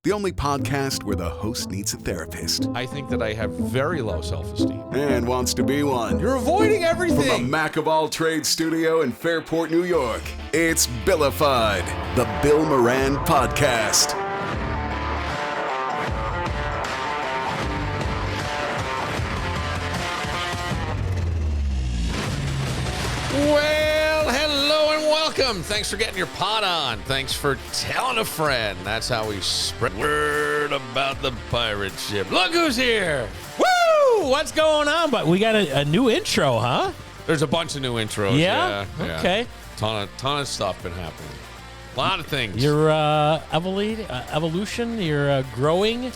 The only podcast where the host needs a therapist. I think that I have very low self-esteem. And wants to be one. You're avoiding everything. From a Mac of all trades studio in Fairport, New York, it's Billified, the Bill Moran Podcast. Well, hello and welcome. Thanks for getting your pot on. Thanks for telling a friend. That's how we spread word about the pirate ship. Look who's here. Woo! What's going on? But we got a new intro, huh? There's a bunch of new intros. Yeah? Okay. Ton of stuff been happening. A lot of things. You're evolution. You're growing. It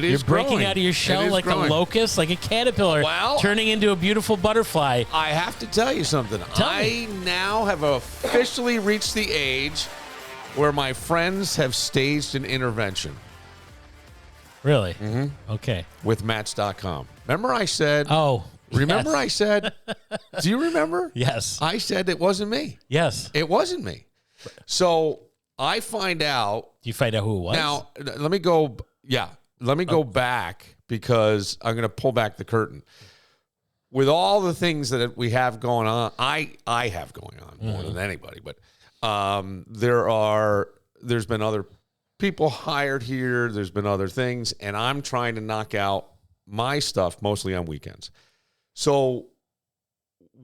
is You're breaking growing. out of your shell like growing. a locust, like a caterpillar, Well, turning into a beautiful butterfly. I have to tell you something. I now have officially reached the age where my friends have staged an intervention. Really? Mm-hmm. Okay. With Match.com. Remember I said... Oh, Remember yes. I said... Do you remember? Yes. I said it wasn't me. Yes. It wasn't me. So I find out... Do you find out who it was? Now, let me go... Yeah. Let me go back because I'm going to pull back the curtain. With all the things that we have going on, I have going on more than anybody, but there's been other people hired here. There's been other things, and I'm trying to knock out my stuff mostly on weekends. So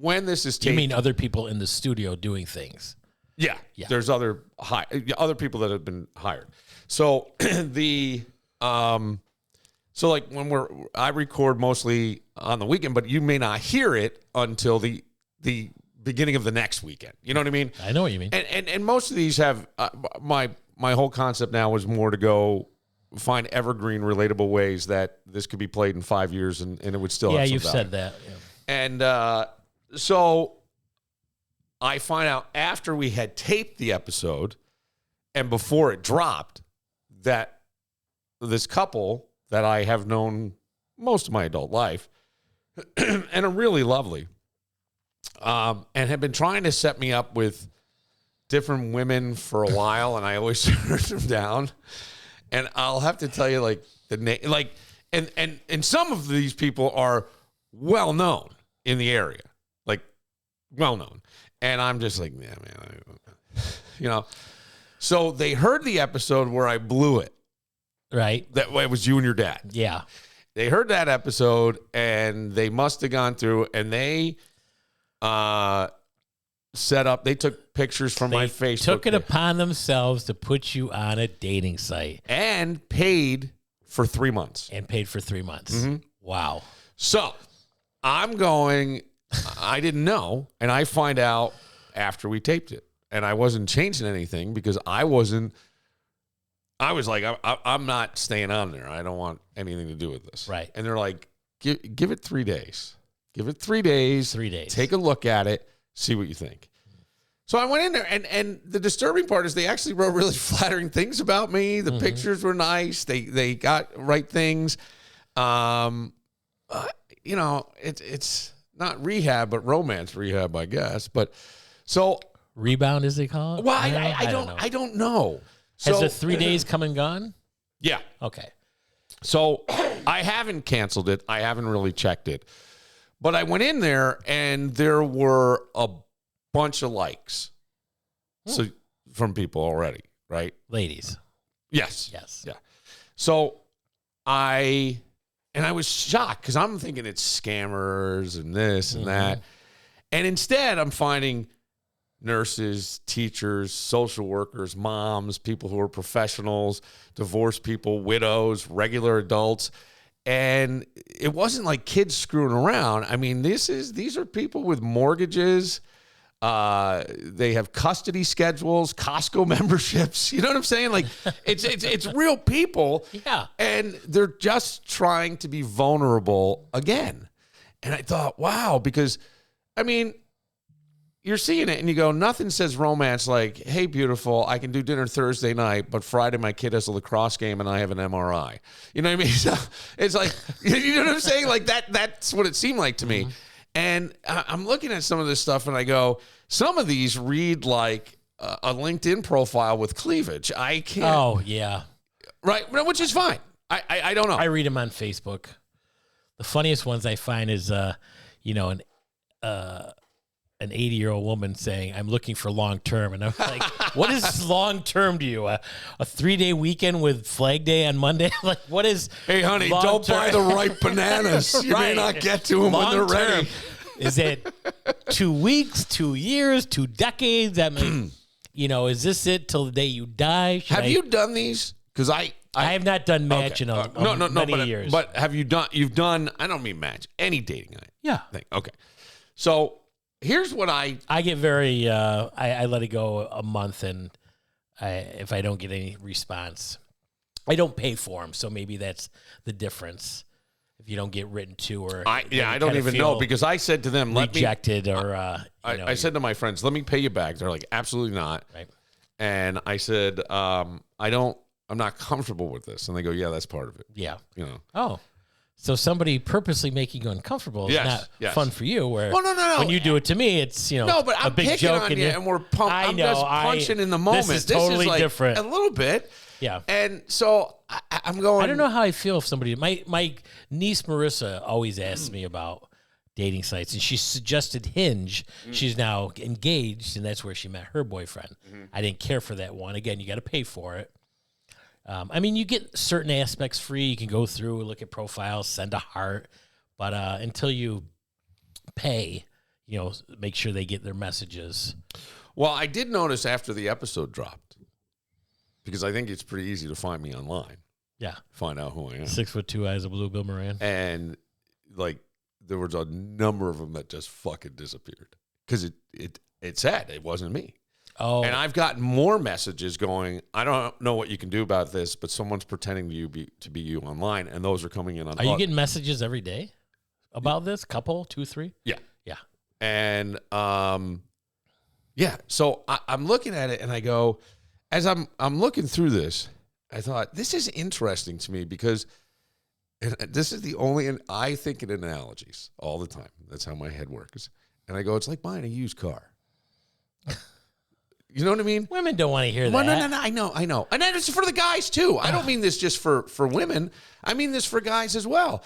when this is You mean other people in the studio doing things? Yeah. There's other people that have been hired. So so like when I record mostly on the weekend, but you may not hear it until the beginning of the next weekend. You know what I mean? I know what you mean. And most of these have my whole concept now was more to go find evergreen, relatable ways that this could be played in 5 years and it would still have some you've value. said that. Yeah. And so I find out after we had taped the episode and before it dropped that this couple that I have known most of my adult life and are really lovely and have been trying to set me up with different women for a while, and I always turned them down. And I'll have to tell you, like, the name, like, and some of these people are well known in the area, like, well known. And I'm just like, yeah, man, you know. So they heard the episode where I blew it. Right. That way it was you and your dad. Yeah. They heard that episode, and they must have gone through, and they set up. They took pictures from my Facebook. Took it upon themselves to put you on a dating site and paid for 3 months. And paid for 3 months. Mm-hmm. Wow. So I'm going. I didn't know, and I find out after we taped it, and I wasn't changing anything because I wasn't. I was like, I'm not staying on there. I don't want anything to do with this. Right. And they're like, give it 3 days. Give it 3 days. 3 days. Take a look at it. See what you think. So I went in there, and the disturbing part is they actually wrote really flattering things about me. The pictures were nice. They got right things. You know, it's not rehab, but romance rehab, I guess. But so Rebound, as they call it? well, I don't know. Has So, the 3 days come and gone? Yeah. Okay. So I haven't canceled it. I haven't really checked it. But I went in there, and there were a bunch of likes so from people already, right? Ladies. Yes. Yes. Yeah. So I was shocked because I'm thinking it's scammers and this and that. And instead, I'm finding nurses, teachers, social workers, moms, people who are professionals, divorced people, widows, regular adults. And it wasn't like kids screwing around. I mean, these are people with mortgages. They have custody schedules, Costco memberships. You know what I'm saying? Like it's real people. Yeah. And they're just trying to be vulnerable again. And I thought, wow, because I mean, you're seeing it and you go, nothing says romance like, hey, beautiful, I can do dinner Thursday night, but Friday my kid has a lacrosse game and I have an MRI. You know what I mean? So it's like, you know what I'm saying? Like that's what it seemed like to me. And I'm looking at some of this stuff and I go, some of these read like a LinkedIn profile with cleavage. I can't. Oh, yeah. Right, which is fine. I don't know. I read them on Facebook. The funniest ones I find is, an 80-year-old woman saying, "I'm looking for long term," and I'm like, "What is long term to you? A 3-day weekend with Flag Day on Monday? Like, what is?" Hey, honey, don't buy the ripe bananas. You may not get to them when they're ready. Is it 2 weeks, 2 years, 2 decades? I mean, is this it till the day you die? Have you done these? Because I have not done match in many years. But have you done? You've done. I don't mean match. Any dating thing. Okay. So here's what I get very. I let it go a month, and if I don't get any response, I don't pay for them. So maybe that's the difference. If you don't get written to, or I don't even know, because I said to them, rejected, I said to my friends, let me pay you back. They're like, absolutely not. Right. And I said, I'm not comfortable with this. And they go, yeah, that's part of it. Yeah. Oh, so somebody purposely making you uncomfortable is not fun for you. Where no. When you do it to me, it's no, but I'm a big picking joke on you, and we're I'm just punching in the moment. This is totally like different. A little bit. Yeah. And so I'm going. I don't know how I feel if somebody. My niece Marissa always asks me about dating sites, and she suggested Hinge. She's now engaged, and that's where she met her boyfriend. I didn't care for that one. Again, you got to pay for it. You get certain aspects free. You can go through, look at profiles, send a heart, but until you pay, make sure they get their messages. Well, I did notice after the episode dropped, because I think it's pretty easy to find me online. Yeah, find out who I am. 6'2", eyes of blue, Bill Moran, and there was a number of them that just fucking disappeared because it said it wasn't me. Oh, and I've gotten more messages going, I don't know what you can do about this, but someone's pretending to be you online, and those are coming in on. Are you getting messages every day about this? Couple, 2, 3? Yeah. And so I'm looking at it, and I go, as I'm looking through this, I thought, this is interesting to me because this is the only, and I think in analogies all the time. That's how my head works. And I go, it's like buying a used car. You know what I mean? Women don't want to hear that. No, I know. And then it's for the guys, too. I don't mean this just for women. I mean this for guys as well,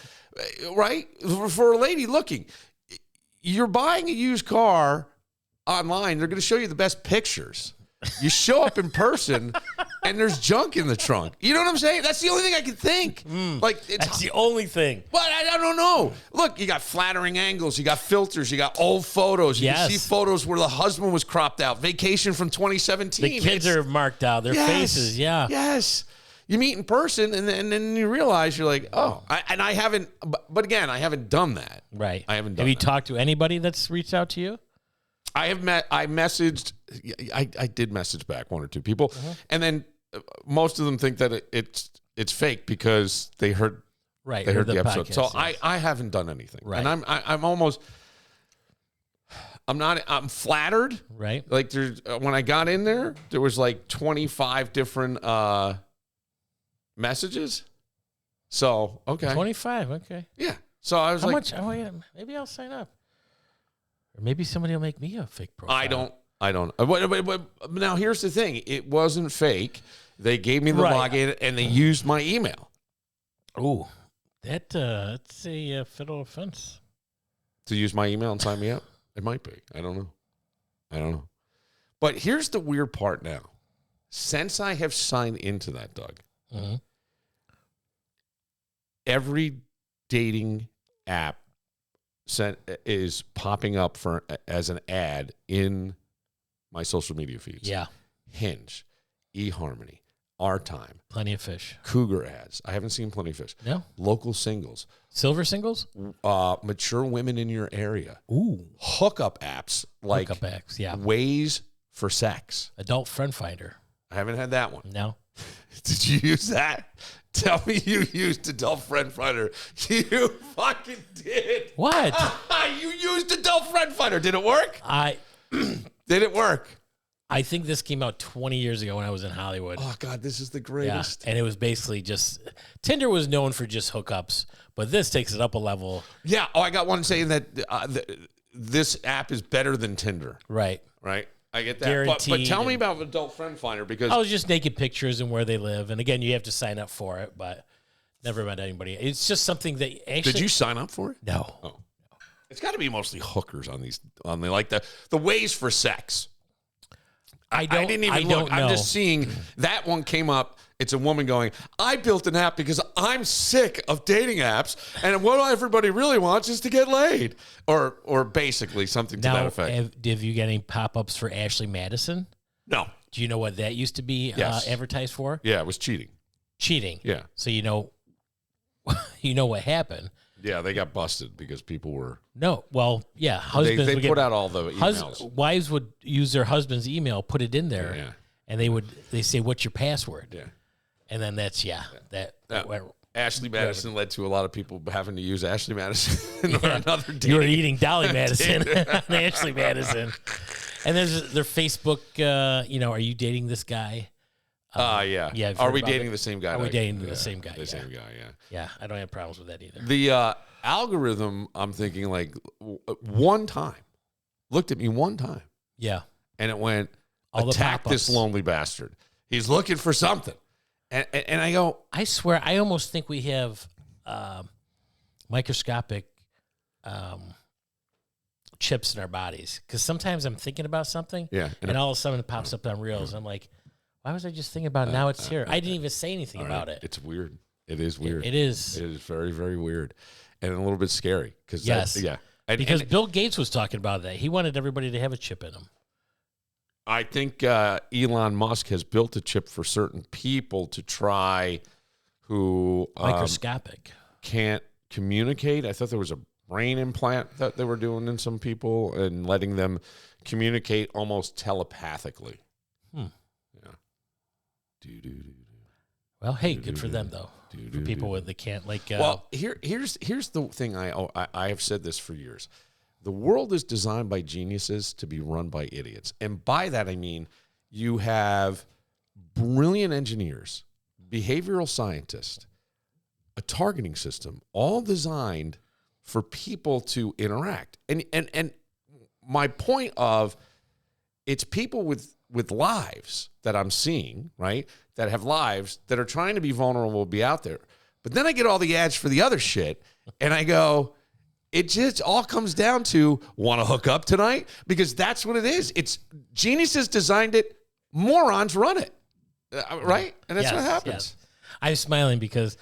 right? For a lady looking, you're buying a used car online. They're going to show you the best pictures. You show up in person, and there's junk in the trunk. You know what I'm saying? That's the only thing I can think. That's the only thing. But I don't know. Look, you got flattering angles. You got filters. You got old photos. You can see photos where the husband was cropped out. Vacation from 2017. The kids are marked out. Their faces, yeah. Yes. You meet in person, and then you realize you're like, oh. I haven't, but again, I haven't done that. Right. I haven't done that. Have you talked to anybody that's reached out to you? I messaged, I did message back 1 or 2 people, and then most of them think that it's fake because they heard the episode. So I haven't done anything, right? And I'm flattered, right? Like when I got in there was like 25 different messages. So okay, 25, okay, yeah. So I was how much? Oh yeah, maybe I'll sign up. Or maybe somebody will make me a fake profile. I don't. But now here's the thing. It wasn't fake. They gave me the login, and they used my email. Oh, that's a federal offense. To use my email and sign me up? It might be. I don't know. But here's the weird part now. Since I have signed into that, Doug, every dating app is popping up as an ad in my social media feeds. Yeah. Hinge, eHarmony, Our Time. Plenty of Fish. Cougar ads. I haven't seen Plenty of Fish. No. Local singles. Silver singles? Mature women in your area. Ooh. Hookup apps like Hookup apps, yeah. Ways for Sex. Adult Friend Finder. I haven't had that one. No. Did you use that? Tell me you used Adult Friend Finder. You fucking did. What? You used Adult Friend Finder. Did it work? Did it work? I think this came out 20 years ago when I was in Hollywood. Oh, God, this is the greatest. Yeah, and it was basically just, Tinder was known for just hookups, but this takes it up a level. Yeah. Oh, I got one saying that this app is better than Tinder. Right. Right? I get that. Guaranteed. But tell me about Adult Friend Finder because Oh, it's just naked pictures and where they live. And again, you have to sign up for it, but never met anybody. It's just something that actually. Did you sign up for it? No. Oh. It's got to be mostly hookers on the ways for sex. I didn't even look. I'm just seeing that one came up. It's a woman going, I built an app because I'm sick of dating apps, and what everybody really wants is to get laid, or basically something to that effect. Have you got any pop-ups for Ashley Madison? No. Do you know what that used to be advertised for? Yeah, it was cheating. Cheating. Yeah. So you know what happened. Yeah, they got busted because people were. No, well, yeah, husbands. They put out all the emails. Wives would use their husband's email, put it in there, and they say, "What's your password?" Yeah, and then that's that went. Ashley Madison led to a lot of people having to use Ashley Madison or another. You were eating Dolly Madison on Ashley Madison, and there's their Facebook. Are you dating this guy? Yeah. Are we dating the same guy? Are we dating the same guy? The same guy, yeah. Yeah, I don't have problems with that either. The algorithm, I'm thinking like one time, looked at me one time. Yeah. And it went, attack this lonely bastard. He's looking for something. And I go. I swear, I almost think we have microscopic chips in our bodies. Because sometimes I'm thinking about something. Yeah. And all of a sudden it pops up on Reels. I'm like, why was I just thinking about it? Now it's here. I didn't even say anything about it. It's weird. It is weird. It is. It is very, very weird. And a little bit scary. Yes. Yeah. Because Bill Gates was talking about that. He wanted everybody to have a chip in them. I think Elon Musk has built a chip for certain people to try who microscopic can't communicate. I thought there was a brain implant that they were doing in some people and letting them communicate almost telepathically. Well, hey, good for them though. For people that can't Well, here's the thing. I have said this for years. The world is designed by geniuses to be run by idiots, and by that I mean you have brilliant engineers, behavioral scientists, a targeting system, all designed for people to interact. And my point of it's people with lives that I'm seeing, right, that have lives that are trying to be vulnerable, be out there. But then I get all the ads for the other shit, and I go, it just all comes down to, want to hook up tonight? Because that's what it is. It's geniuses designed it, morons run it, right? And that's what happens. Yes. I'm smiling because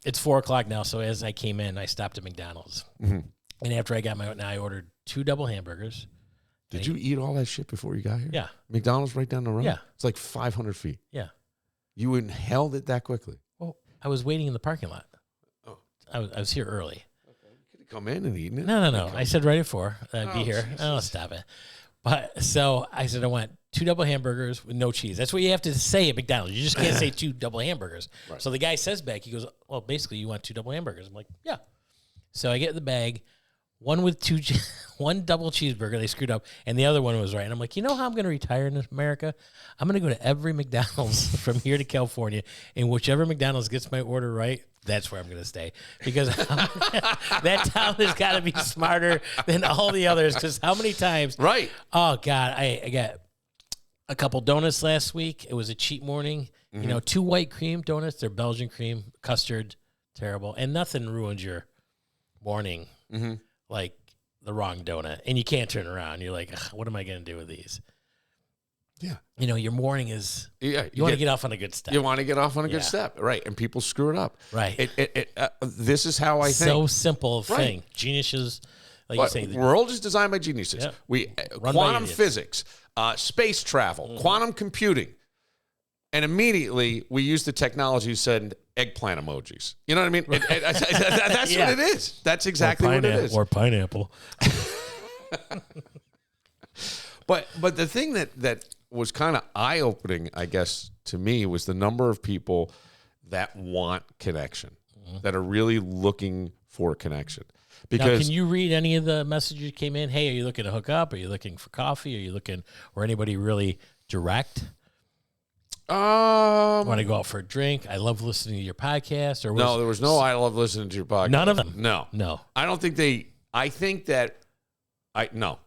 it's 4:00 now, so as I came in, I stopped at McDonald's. Mm-hmm. And after I got I ordered 2 double hamburgers. Did you eat all that shit before you got here? Yeah. McDonald's right down the road? Yeah. It's like 500 feet. Yeah. You inhaled it that quickly? Well, I was waiting in the parking lot. Oh. I was here early. Okay. You could have come in and eaten it. No. I said right at 4. I'd be here. Jesus. Oh, stop it. But so I said I want 2 double hamburgers with no cheese. That's what you have to say at McDonald's. You just can't say 2 double hamburgers. Right. So the guy says back, he goes, well, basically you want 2 double hamburgers. I'm like, yeah. So I get the bag. One with 1 double cheeseburger, they screwed up, and the other one was right. And I'm like, you know how I'm going to retire in America? I'm going to go to every McDonald's from here to California, and whichever McDonald's gets my order right, that's where I'm going to stay. Because that town has got to be smarter than all the others, because how many times? Right. Oh, God, I got a couple donuts last week. It was a cheat morning. Mm-hmm. 2 white cream donuts. They're Belgian cream, custard, terrible. And nothing ruins your morning. Mm-hmm. Like the wrong donut, and you can't turn around. You're like, what am I going to do with these? Yeah. Your morning is, you want to get off on a good step. You want to get off on a good step. Right. And people screw it up. Right. This is how I think. So simple thing. Geniuses, like you say. The world is designed by geniuses. Yeah. Quantum physics, space travel, quantum computing. And immediately we use the technology to send eggplant emojis. You know what I mean? Right. That's what it is. That's exactly what it is. Or pineapple. But the thing that was kind of eye-opening, I guess, to me was the number of people that want connection, that are really looking for connection. Because now, can you read any of the messages that came in? Hey, are you looking to hook up? Are you looking for coffee? Are you looking, or anybody really direct? Want to go out for a drink? I love listening to your podcast. Or no, there was no I love listening to your podcast. None of them? No. No. I don't think they, I think that, no.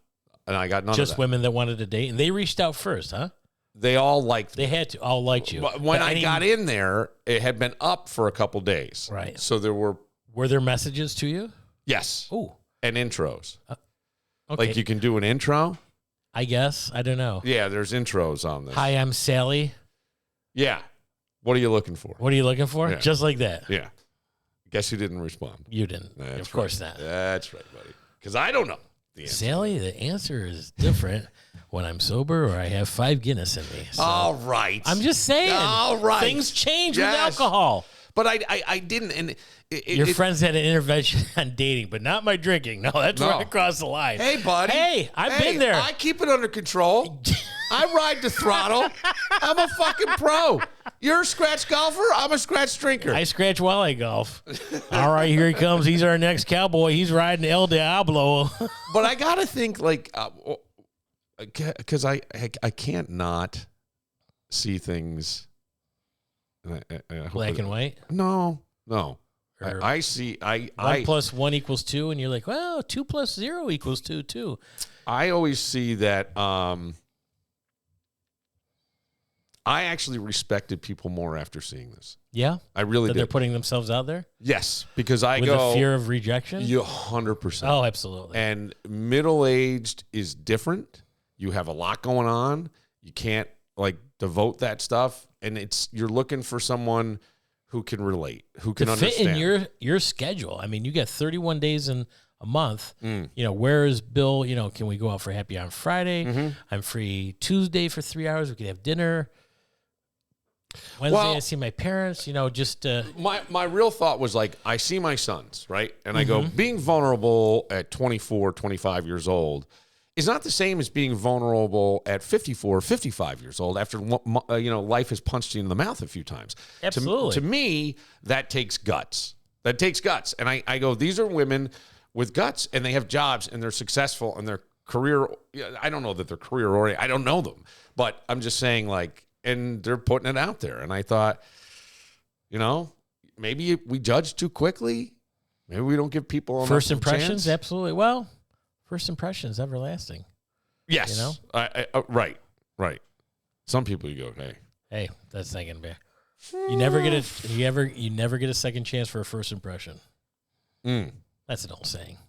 And I got none Just of that. women that wanted to date, and they reached out first, huh? They all liked me. They had to all liked you. When I got in there, it had been up for a couple days. Right. So there were there messages to you? yes, Oh, and intros. okay. Like you can do an intro. I guess I don't know. Yeah, there's intros on this. Hi, I'm Sally. Yeah. What are you looking for? What are you looking for? Yeah. Just like that. Yeah. Guess you didn't respond. You didn't. That's Of course right. not. That's right, buddy. Because I don't know the answer. Sally, the answer is different when I'm sober or I have 5 Guinness in me. So All right. I'm just saying. All right. Things change with Yes. alcohol. But I didn't. And Your friends had an intervention on dating, but not my drinking. No, that's where No. I crossed the line. Hey, buddy. Hey, I've been there. I keep it under control. I ride the throttle. I'm a fucking pro. You're a scratch golfer. I'm a scratch drinker. I scratch while I golf. All right, here he comes. He's our next cowboy. He's riding El Diablo. But I gotta think like, because I can't not see things. Black and white. No. Or I see. 1 + 1 = 2, and you're like, well, 2 + 0 = 2 too. I always see that. I actually respected people more after seeing this. Yeah, I really that did. they're putting themselves out there Yes, because I with go a fear of rejection. you 100%. Oh, absolutely. And middle-aged is different. You have a lot going on. You can't like devote that stuff, and you're looking for someone who can relate, who can to fit understand. in your schedule. I mean, you got 31 days in a month. Mm. You know, where is Bill? You know, can we go out for happy hour on Friday? Mm-hmm. I'm free Tuesday for 3 hours. We could have dinner. Wednesday, Well- I see my parents. You know, just My real thought was like, I see my sons, right? And I go, being vulnerable at 24, 25 years old is not the same as being vulnerable at 54, 55 years old after, life has punched you in the mouth a few times. Absolutely. To me, that takes guts. That takes guts. And I go, these are women with guts, and they have jobs, and they're successful, and their career, I don't know that they're career-oriented. I don't know them. But I'm just saying, like, and they're putting it out there. And I thought, maybe we judge too quickly. Maybe we don't give people first enough impressions. chance. Absolutely. Well, first impressions everlasting. Yes. You know? Right. Some people you go, Hey, that's not gonna be. You never get a second chance for a first impression. That's an old saying.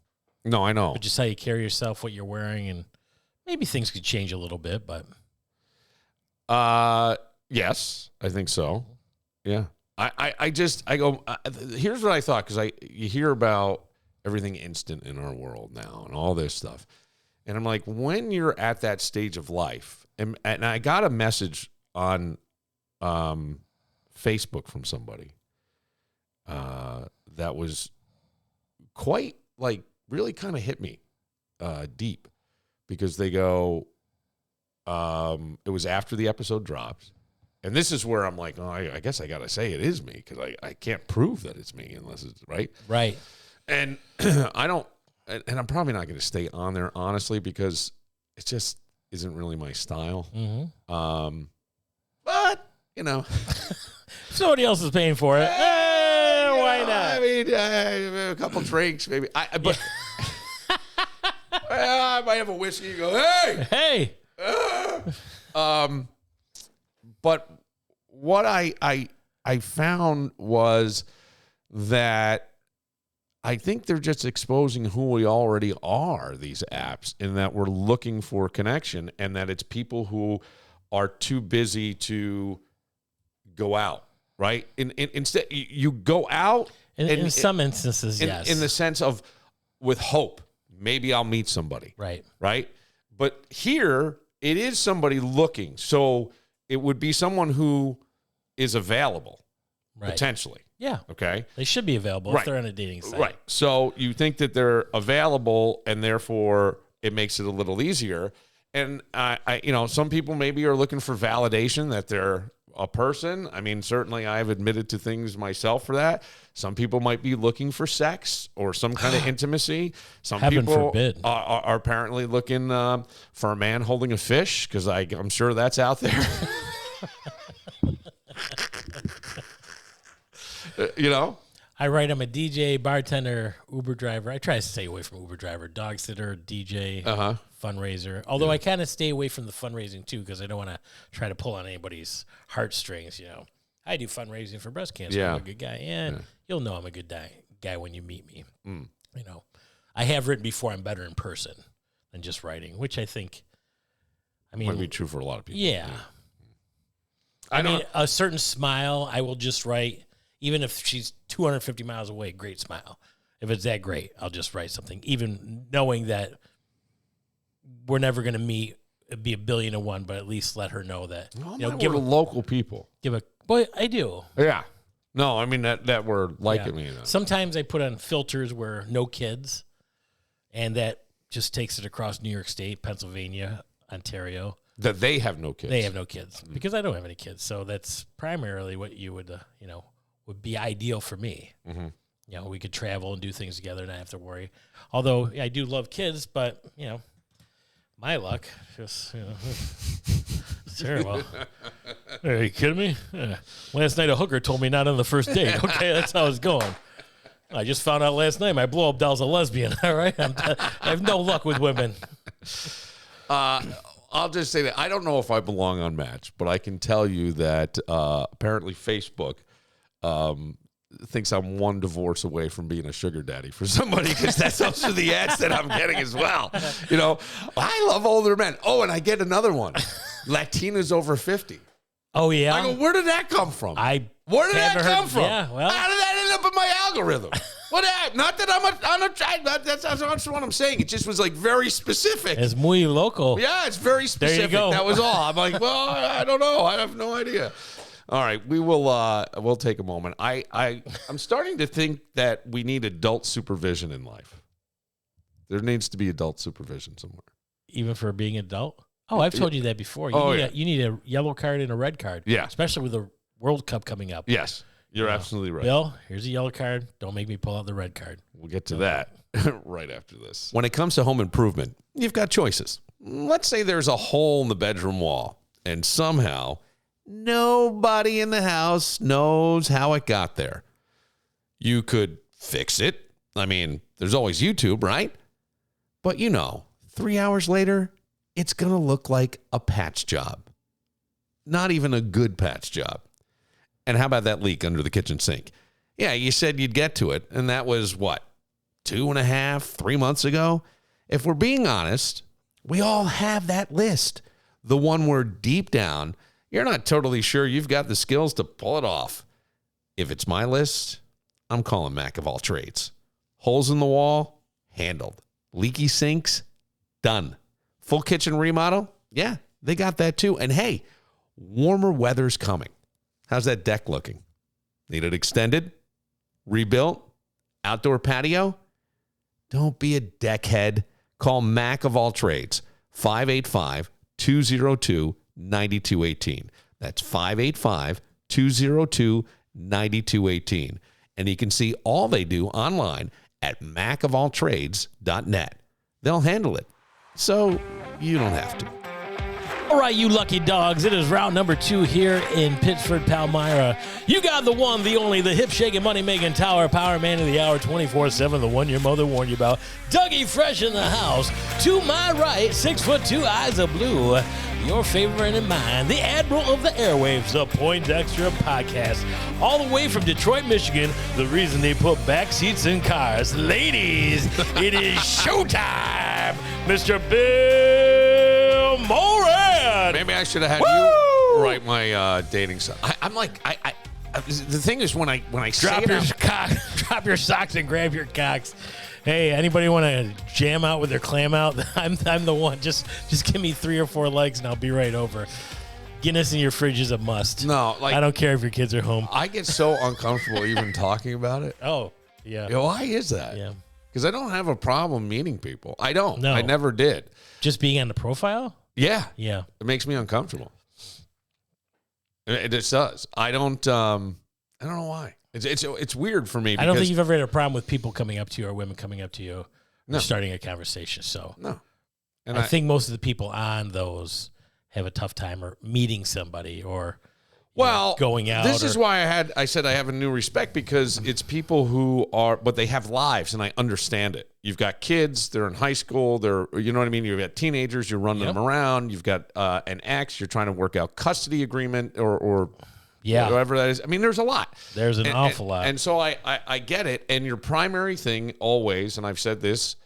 No, I know. But just how you carry yourself, what you're wearing, and maybe things could change a little bit. But Yes, I think so. Yeah. I go, here's what I thought, because you hear about everything instant in our world now and all this stuff. And I'm like, when you're at that stage of life, and I got a message on Facebook from somebody that was quite, like, really kind of hit me deep, because they go, it was after the episode dropped. And this is where I'm like, oh, I guess I got to say it is me, because I can't prove that it's me unless it's right. right. And I don't, and I'm probably not going to stay on there, honestly, because it just isn't really my style. Mm-hmm. But, Somebody else is paying for it. Why not? I mean, a couple drinks, maybe. But I might have a whiskey and go, hey! Hey, But what I found was that I think they're just exposing who we already are, these apps, in that we're looking for connection, and that it's people who are too busy to go out, right? Instead, you go out. in some instances, yes. In the sense of with hope, maybe I'll meet somebody. Right. But here, it is somebody looking. So it would be someone who is available, potentially. Yeah. Okay. They should be available if they're on a dating site. Right. So you think that they're available, and therefore it makes it a little easier. And some people maybe are looking for validation that they're a person. I mean, certainly I've admitted to things myself for that. Some people might be looking for sex or some kind of intimacy. Some Heaven people forbid. are apparently looking for a man holding a fish, because I'm sure that's out there. I write I'm a DJ, bartender, Uber driver. I try to stay away from Uber driver, dog sitter, DJ, fundraiser. Although I kind of stay away from the fundraising too because I don't want to try to pull on anybody's heartstrings. I do fundraising for breast cancer. Yeah. I'm a good guy, and you'll know I'm a good guy when you meet me. I have written before. I'm better in person than just writing, which I think. Might be true for a lot of people. Yeah. I mean, a certain smile, I will just write. Even if she's 250 miles away, great smile. If it's that great, I'll just write something, even knowing that we're never going to meet, it'd be 1,000,000,001, but at least let her know that. Give local people. Boy, I do. Yeah. No, I mean, that we're liking me. Sometimes I put on filters where no kids, and that just takes it across New York State, Pennsylvania, Ontario. That they have no kids. They have no kids because I don't have any kids. So that's primarily what you would, would be ideal for me. Mm-hmm. We could travel and do things together and not have to worry. Although I do love kids, but, my luck just, it's terrible. Are you kidding me? Last night a hooker told me not on the first date. Okay, that's how it's going. I just found out last night my blow-up doll's a lesbian, all right? I have no luck with women. I'll just say that I don't know if I belong on Match, but I can tell you that apparently Facebook thinks I'm one divorce away from being a sugar daddy for somebody because that's also the ads that I'm getting as well. I love older men. Oh, and I get another one. Latinas over 50. Oh, yeah? I go, where did that come from? Where did that come from? Yeah, well. How did that end up in my algorithm? Not that that's not what I'm saying. It just was like very specific. It's muy local. Yeah, it's very specific. There you go. That was all. I'm like, well, I don't know. I have no idea. All right, we'll take a moment. I'm starting to think that we need adult supervision in life. There needs to be adult supervision somewhere. Even for being adult? Oh, I've told you that before. You need a yellow card and a red card. Yeah. Especially with the World Cup coming up. Yes, you're absolutely right. Bill, here's a yellow card. Don't make me pull out the red card. We'll get to that right after this. When it comes to home improvement, you've got choices. Let's say there's a hole in the bedroom wall, and somehow nobody in the house knows how it got there. You could fix it. I mean, there's always YouTube, right? But 3 hours later, it's going to look like a patch job. Not even a good patch job. And how about that leak under the kitchen sink? Yeah, you said you'd get to it, and that was, 2.5, 3 months ago? If we're being honest, we all have that list. The one where deep down, you're not totally sure you've got the skills to pull it off. If it's my list, I'm calling Mac of all trades. Holes in the wall, handled. Leaky sinks, done. Full kitchen remodel, yeah, they got that too. And hey, warmer weather's coming. How's that deck looking? Need it extended? Rebuilt? Outdoor patio? Don't be a deckhead. Call Mac of all trades, 585-202-9218. That's 585-202-9218. And you can see all they do online at macofalltrades.net. They'll handle it, so you don't have to. All right, you lucky dogs. It is round number 2 here in Pittsford, Palmyra. You got the one, the only, the hip-shaking, money-making tower power man of the hour 24/7, the one your mother warned you about. Dougie Fresh in the house. To my right, 6'2", eyes of blue. Your favorite and mine, the Admiral of the Airwaves, the Poindexter Podcast. All the way from Detroit, Michigan, the reason they put back seats in cars. Ladies, it is showtime. Mr. Bill Moran. Maybe I should have had you write my dating song. I'm like, the thing is when I drop your socks and grab your cocks. Hey, anybody want to jam out with their clam out? I'm the one. Just give me 3 or 4 legs and I'll be right over. Guinness in your fridge is a must. No, I don't care if your kids are home. I get so uncomfortable even talking about it. Oh, yeah. Why is that? Yeah. Because I don't have a problem meeting people. I don't. No. I never did. Just being on the profile? Yeah. Yeah. It makes me uncomfortable. It just does. I don't know why. It's weird for me. I don't think you've ever had a problem with people coming up to you or women coming up to you or starting a conversation. So no. And I think most of the people on those have a tough time or meeting somebody or Well, going out. This is why I said I have a new respect, because it's people who are, but they have lives, and I understand it. You've got kids, they're in high school, you know what I mean? You've got teenagers, you're running them around. You've got an ex, you're trying to work out custody agreement or whatever that is. I mean, there's a lot. There's an awful lot. And so I get it. And your primary thing always, and I've said this,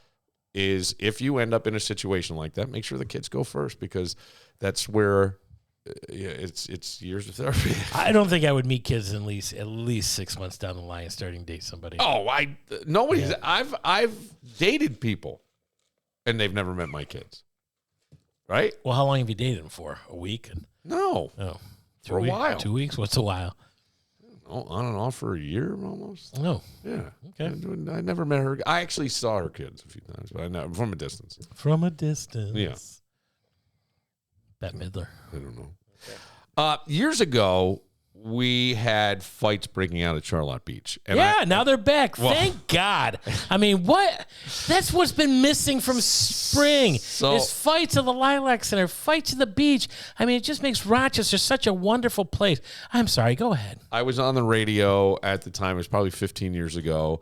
is if you end up in a situation like that, make sure the kids go first, because that's where it's years of therapy. I don't think I would meet kids at least 6 months down the line starting to date somebody. Oh, I've dated people and they've never met my kids. Right? Well, how long have you dated them for? A week? No. Oh, For a while. 2 weeks? What's a while? On and off for a year almost. No. Yeah. Okay. I never met her. I actually saw her kids a few times, but I know from a distance. From a distance. Yeah. Bette Midler. I don't know. Okay. Years ago, we had fights breaking out at Charlotte Beach. And now they're back. Thank God. I mean, that's what's been missing from spring is fights at the Lilac Center, fights at the beach. I mean, it just makes Rochester such a wonderful place. I'm sorry. Go ahead. I was on the radio at the time. It was probably 15 years ago.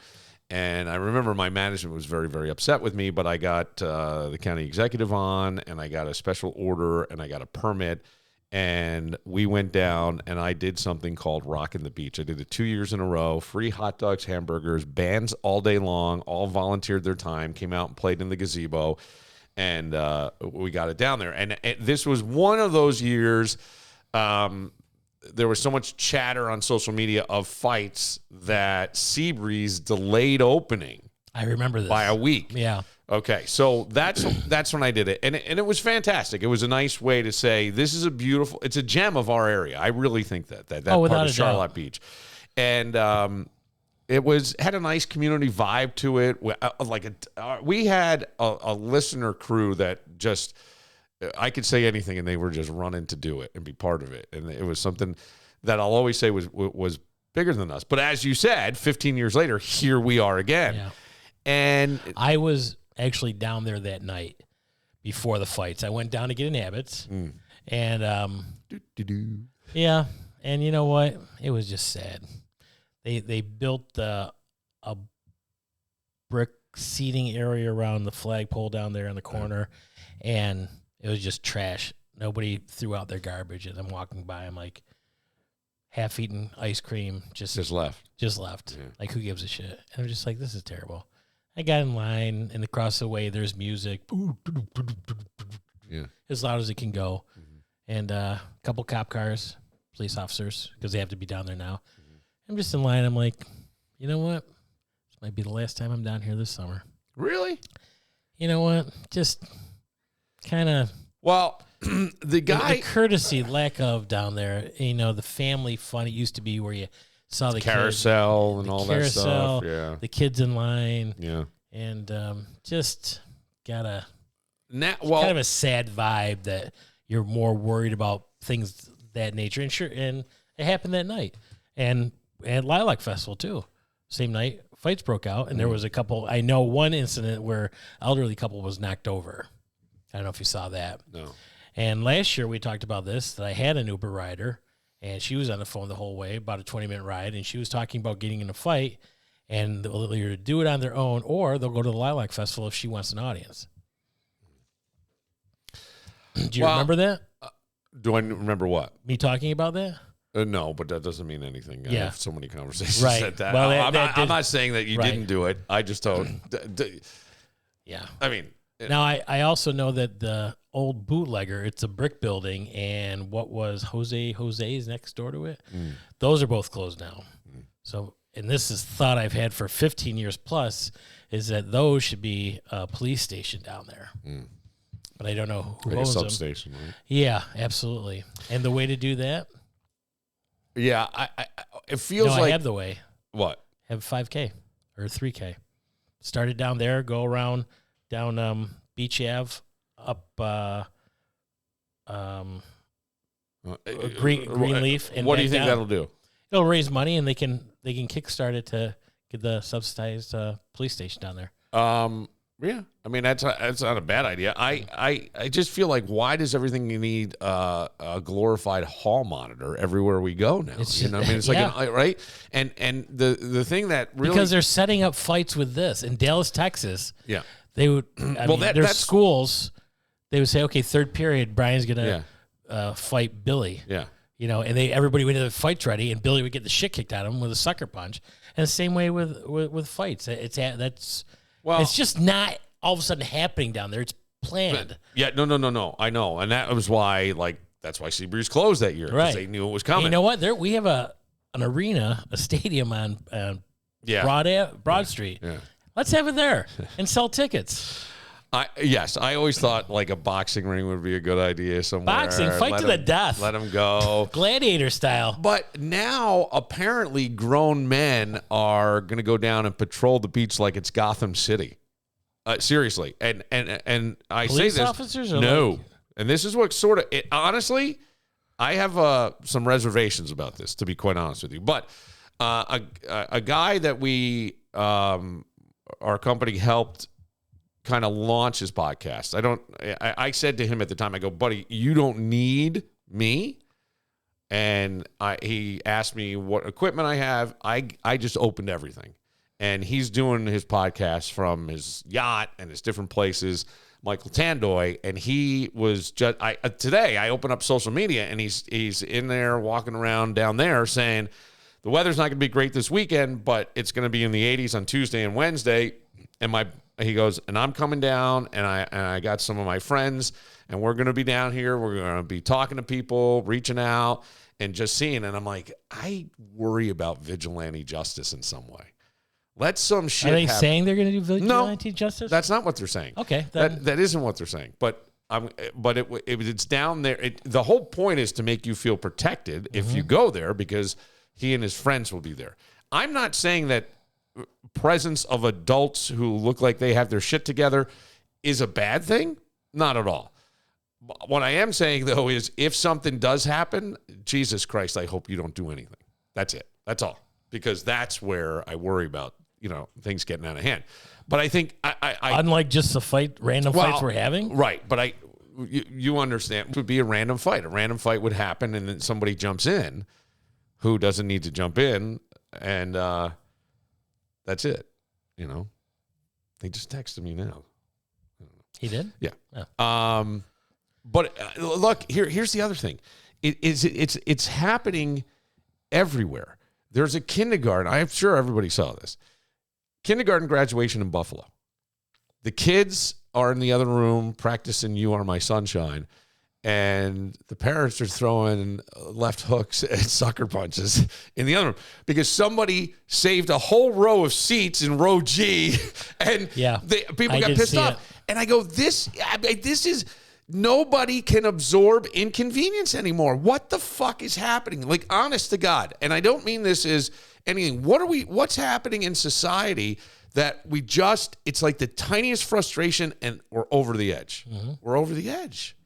And I remember my management was very, very upset with me, but I got the county executive on, and I got a special order, and I got a permit. And we went down, and I did something called Rockin' the Beach. I did it 2 years in a row, free hot dogs, hamburgers, bands all day long, all volunteered their time, came out and played in the gazebo, and we got it down there. And this was one of those years, there was so much chatter on social media of fights that Seabreeze delayed opening. I remember this. By a week. Yeah. Okay, so that's when I did it, and it was fantastic. It was a nice way to say this is it's a gem of our area. I really think that part of Charlotte Beach, and it had a nice community vibe to it. We had a listener crew that just I could say anything, and they were just running to do it and be part of it, and it was something that I'll always say was bigger than us. But as you said, 15 years later, here we are again, and I was actually down there that night before the fights. I went down to get an Abbott's, and yeah, and you know what? It was just sad. They built a brick seating area around the flagpole down there in the corner, and it was just trash. Nobody threw out their garbage, and I'm walking by. I'm like, half-eaten ice cream, just left. Yeah. Like, who gives a shit? And I'm just like, this is terrible. I got in line, and across the way, there's music. As loud as it can go. Mm-hmm. And a couple cop cars, police officers, because they have to be down there now. Mm-hmm. I'm just in line. I'm like, you know what? This might be the last time I'm down here this summer. Really? You know what? Just kind of... Well, the courtesy, lack of down there, the family fun. It used to be where you saw the carousel kids, and all that stuff. Yeah. The kids in line. Yeah. And just got kind of a sad vibe that you're more worried about things that nature. And it happened that night. And at Lilac Festival, too. Same night, fights broke out. And there was I know one incident where elderly couple was knocked over. I don't know if you saw that. No. And last year we talked about this, that I had an Uber rider, and she was on the phone the whole way, about a 20-minute ride, and she was talking about getting in a fight, and they'll either do it on their own or they'll go to the Lilac Festival if she wants an audience. Do you remember that? Do I remember what? Me talking about that? No, but that doesn't mean anything. I have so many conversations at that. Well, I'm not saying that you didn't do it. I just don't. Yeah. I mean... Now, I also know that the old bootlegger, it's a brick building, and what was Jose's next door to it, those are both closed now. So, and this is thought I've had for 15 years plus, is that those should be a police station down there. But I don't know who owns them. Substation, right? Yeah, absolutely. And the way to do that? Yeah, it feels like... I have the way. What? Have 5K or 3K. Started down there, go around... down Beach Ave, up Greenleaf. And what do you think that'll do? It'll raise money, and they can kickstart it to get the subsidized police station down there. Yeah, I mean that's not a bad idea. I just feel like why does everything you need a glorified hall monitor everywhere we go now? You know, I mean it's like right. And the thing that really because they're setting up fights with this in Dallas, Texas. Yeah, they would. There's schools. They would say, okay, third period, Brian's gonna fight Billy. Yeah. You know, and everybody would have the fights ready, and Billy would get the shit kicked out of him with a sucker punch. And the same way with fights. It's just not all of a sudden happening down there. It's planned. Yeah, no. I know, and that was why that's why Seabreeze closed that year because they knew it was coming. You know what? We have an arena, a stadium on Broad Street. Yeah. Let's have it there and sell tickets. I always thought like a boxing ring would be a good idea somewhere. Boxing, fight to the death. Let them go. Gladiator style. But now, apparently, grown men are going to go down and patrol the beach like it's Gotham City. Seriously. And I Police say this. Officers? Or no. And this is what sort of, honestly, I have some reservations about this, to be quite honest with you. But a guy that our company helped kind of launch his podcast. I said to him at the time, I go, buddy, you don't need me. And he asked me what equipment I have. I just opened everything. And he's doing his podcast from his yacht and his different places, Michael Tandoy. And he was just, today I opened up social media and he's in there walking around down there saying, the weather's not going to be great this weekend, but it's going to be in the 80s on Tuesday and Wednesday. And he goes, and I'm coming down, and I got some of my friends, and we're going to be down here. We're going to be talking to people, reaching out, and just seeing. And I'm like, I worry about vigilante justice in some way. Let some shit happen. Are they happen. saying they're going to do vigilante justice? That's not what they're saying. Okay. That isn't what they're saying. But it's down there. The whole point is to make you feel protected if you go there because he and his friends will be there. I'm not saying that presence of adults who look like they have their shit together is a bad thing. Not at all. What I am saying, though, is if something does happen, Jesus Christ, I hope you don't do anything. That's it. That's all. Because that's where I worry about, things getting out of hand. But I think I unlike just the random fights we're having? Right. But you understand, it would be a random fight. A random fight would happen, and then somebody jumps in who doesn't need to jump in, and that's it. They just texted me now. He did? Yeah. Oh. But look, here's the other thing. It's happening everywhere. There's a kindergarten. I'm sure everybody saw this. Kindergarten graduation in Buffalo. The kids are in the other room practicing "You Are My Sunshine," and the parents are throwing left hooks and sucker punches in the other room because somebody saved a whole row of seats in row G, and people got pissed off. And I go, this is, nobody can absorb inconvenience anymore. What the fuck is happening? Like, honest to God. And I don't mean this as anything. What's happening in society that it's like the tiniest frustration and we're over the edge. Mm-hmm. We're over the edge.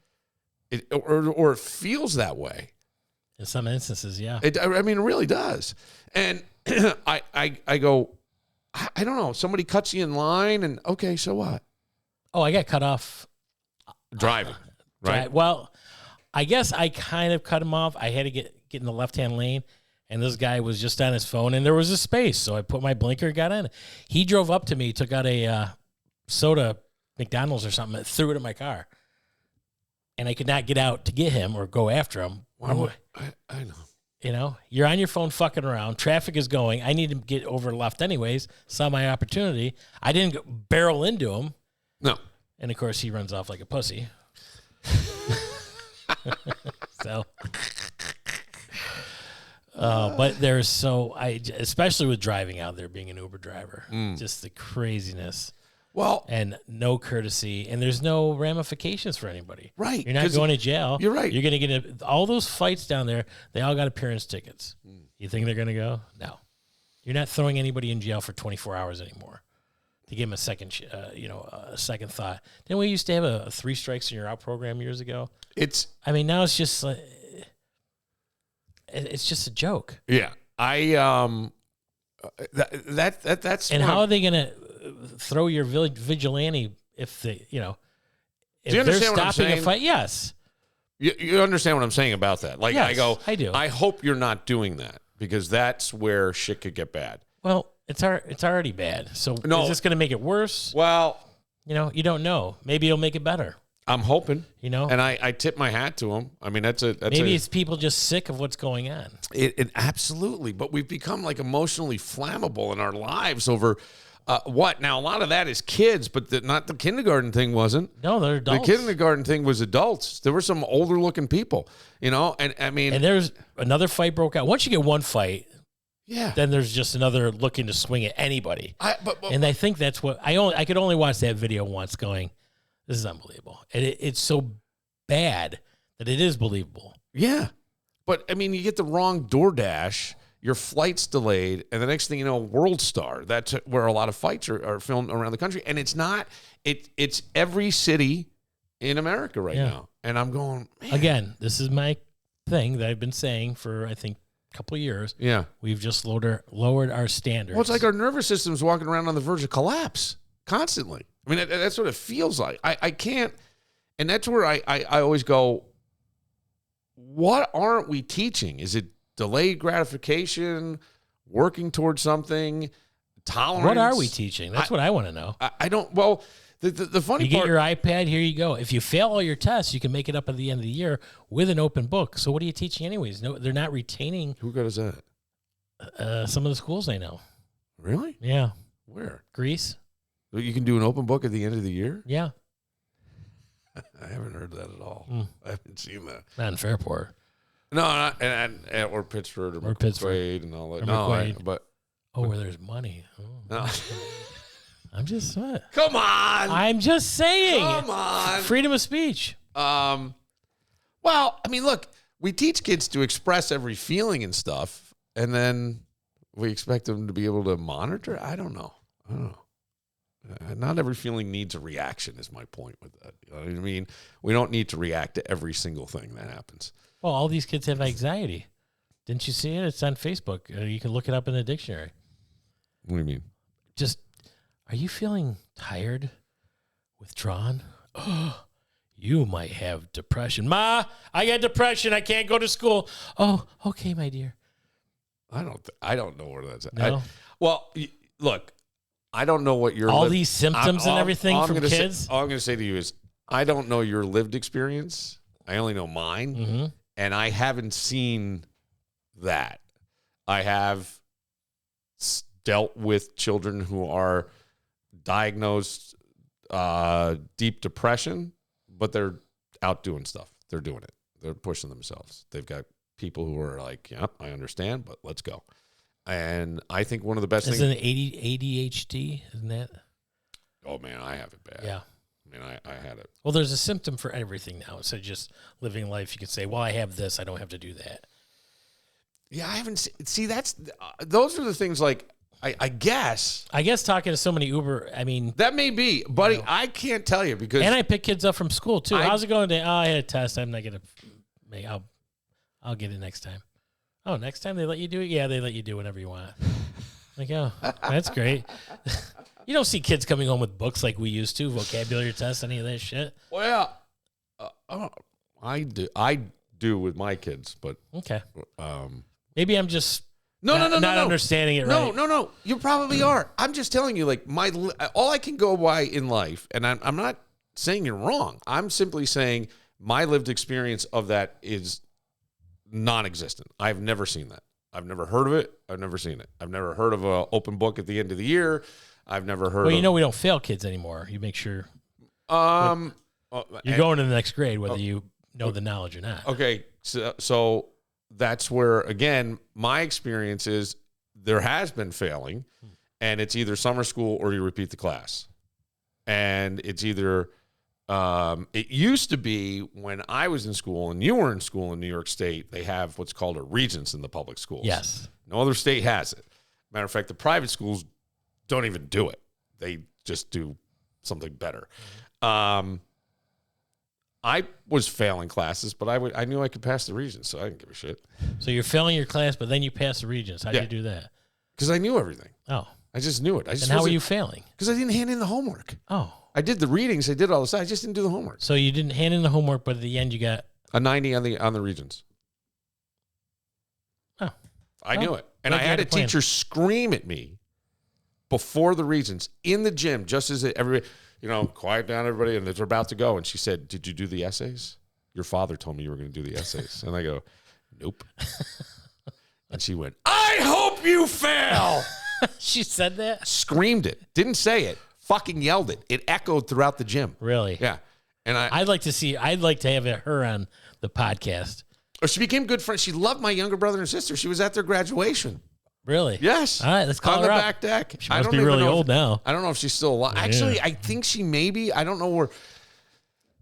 Or it feels that way. In some instances, yeah. It really does. And I go, I don't know. Somebody cuts you in line and, okay, so what? Oh, I got cut off. Driving, right? Well, I guess I kind of cut him off. I had to get in the left-hand lane, and this guy was just on his phone, and there was a space. So I put my blinker, got in. He drove up to me, took out a soda, McDonald's or something, and threw it in my car. And I could not get out to get him or go after him. Well, I know. You're on your phone fucking around. Traffic is going. I need to get over left anyways. Saw my opportunity. I didn't barrel into him. No. And, of course, he runs off like a pussy. So, but especially with driving out there, being an Uber driver, just the craziness. Well, and no courtesy, and there's no ramifications for anybody. Right. You're not going to jail. You're right. You're going to get all those fights down there. They all got appearance tickets. You think they're going to go? No. You're not throwing anybody in jail for 24 hours anymore. To give him a second, a second thought. Didn't we used to have a 3 strikes and you're out program years ago? Now it's just like, it's just a joke. Yeah, that's. And how are they gonna? throw your vigilante if they, Do you if they're understand what I'm stopping a saying? fight. Yes. You understand what I'm saying about that? Like, Yes, I do. I hope you're not doing that, because that's where shit could get bad. Well, it's already bad. So No. is this going to make it worse? Well, You don't know. Maybe it'll make it better. I'm hoping. And I tip my hat to him. I mean, maybe it's people just sick of what's going on. It absolutely, but we've become like emotionally flammable in our lives over what? Now, a lot of that is kids, but not the kindergarten thing wasn't. No, they're adults. The kindergarten thing was adults. There were some older looking people, and I mean, And there's another fight broke out. Once you get one fight, yeah, then there's just another looking to swing at anybody. And I think that's what I could only watch that video once going, this is unbelievable. And it's so bad that it is believable. yeah. But I mean, you get the wrong DoorDash, your flight's delayed, and the next thing you know, World Star. That's where a lot of fights are filmed around the country. And it's not, it's every city in America right now. And I'm going, man. Again, this is my thing that I've been saying for, I think, a couple of years. Yeah. We've just lowered our standards. Well, it's like our nervous system's walking around on the verge of collapse constantly. I mean, that's what it feels like. I can't, and that's where I always go, what aren't we teaching? Is it delayed gratification, working towards something, tolerance? What are we teaching? That's what I want to know. I don't, well, the funny You get part. your iPad, here you go. If you fail all your tests, you can make it up at the end of the year with an open book. So what are you teaching anyways? No, they're not retaining Who got us that? some of the schools I know. Really? Yeah. Where? Greece. You can do an open book at the end of the year? Yeah. I haven't heard that at all. I haven't seen that. Not in Fairport. No, or Pittsford or Pittsburgh and all that. or No, McQuaid. but Oh, where there's money. Oh. no. I'm just Come on. I'm just saying. Come on. Freedom of speech. Well, I mean, look, we teach kids to express every feeling and stuff, and then we expect them to be able to monitor. I don't know. Not every feeling needs a reaction is my point with that. You know what I mean? We don't need to react to every single thing that happens. Well, all these kids have anxiety. Didn't you see it? It's on Facebook. You can look it up in the dictionary. What do you mean? Just, are you feeling tired, withdrawn? Oh, you might have depression. Ma, I got depression. I can't go to school. Oh, okay, my dear. I don't know where that's at. No? Look, I don't know what your All these symptoms and everything from kids? All I'm going to say to you is I don't know your lived experience. I only know mine. Mm-hmm. And I haven't seen that. I have dealt with children who are diagnosed deep depression, but they're out doing stuff. They're doing it. They're pushing themselves. They've got people who are like, yep, I understand, but let's go. And I think one of the best things... Isn't it ADHD? Isn't that? Oh, man, I have it bad. Yeah. I mean, I had it. Well, there's a symptom for everything now. So just living life, you could say, well, I have this. I don't have to do that. Yeah, I haven't... See, those are the things like... I guess talking to so many Uber, I mean... That may be, buddy. You know, I can't tell you because... And I pick kids up from school, too. How's it going today? Oh, I had a test. I'm not going to make... I'll get it next time. Oh, next time they let you do it? Yeah, they let you do whatever you want. Like, oh, that's great. You don't see kids coming home with books like we used to, vocabulary tests, any of that shit. Well, I do with my kids, but... Okay. Maybe I'm just... not No. understanding it right. No. You probably are. I'm just telling you, like, all I can go by in life, and I'm not saying you're wrong. I'm simply saying my lived experience of that is non-existent. I've never seen that. I've never heard of it. I've never seen it. I've never heard of an open book at the end of the year. I've never heard of... Well, we don't fail kids anymore. You make sure you're going to the next grade, whether you know the knowledge or not. Okay, so that's where, again, my experience is there has been failing, and it's either summer school or you repeat the class. And it's either, it used to be when I was in school and you were in school in New York State, they have what's called a regents in the public schools. Yes. No other state has it. Matter of fact, the private schools don't even do it. They just do something better. I was failing classes, but I knew I could pass the regents, so I didn't give a shit. So you're failing your class, but then you pass the regents. How do you do that? Because I knew everything. Oh. I just knew it. And how were you failing? Because I didn't hand in the homework. Oh. I did the readings. I did all this. I just didn't do the homework. So you didn't hand in the homework, but at the end you got a 90 on the Regents. Oh. I knew it. And I had a teacher scream at me before the Regents in the gym, just as everybody, quiet down, everybody, and they're about to go. And she said, "Did you do the essays? Your father told me you were going to do the essays." And I go, "Nope." And she went, "I hope you fail." She said that? Screamed it. Didn't say it. Fucking yelled it. It echoed throughout the gym. Really? Yeah. And I'd like to have her on the podcast. She became good friends. She loved my younger brother and sister. She was at their graduation. Really? Yes. All right, let's call her her on the up. back deck. She must be really old now. I don't know if she's still alive. Yeah. Actually, I think she may be. I don't know where.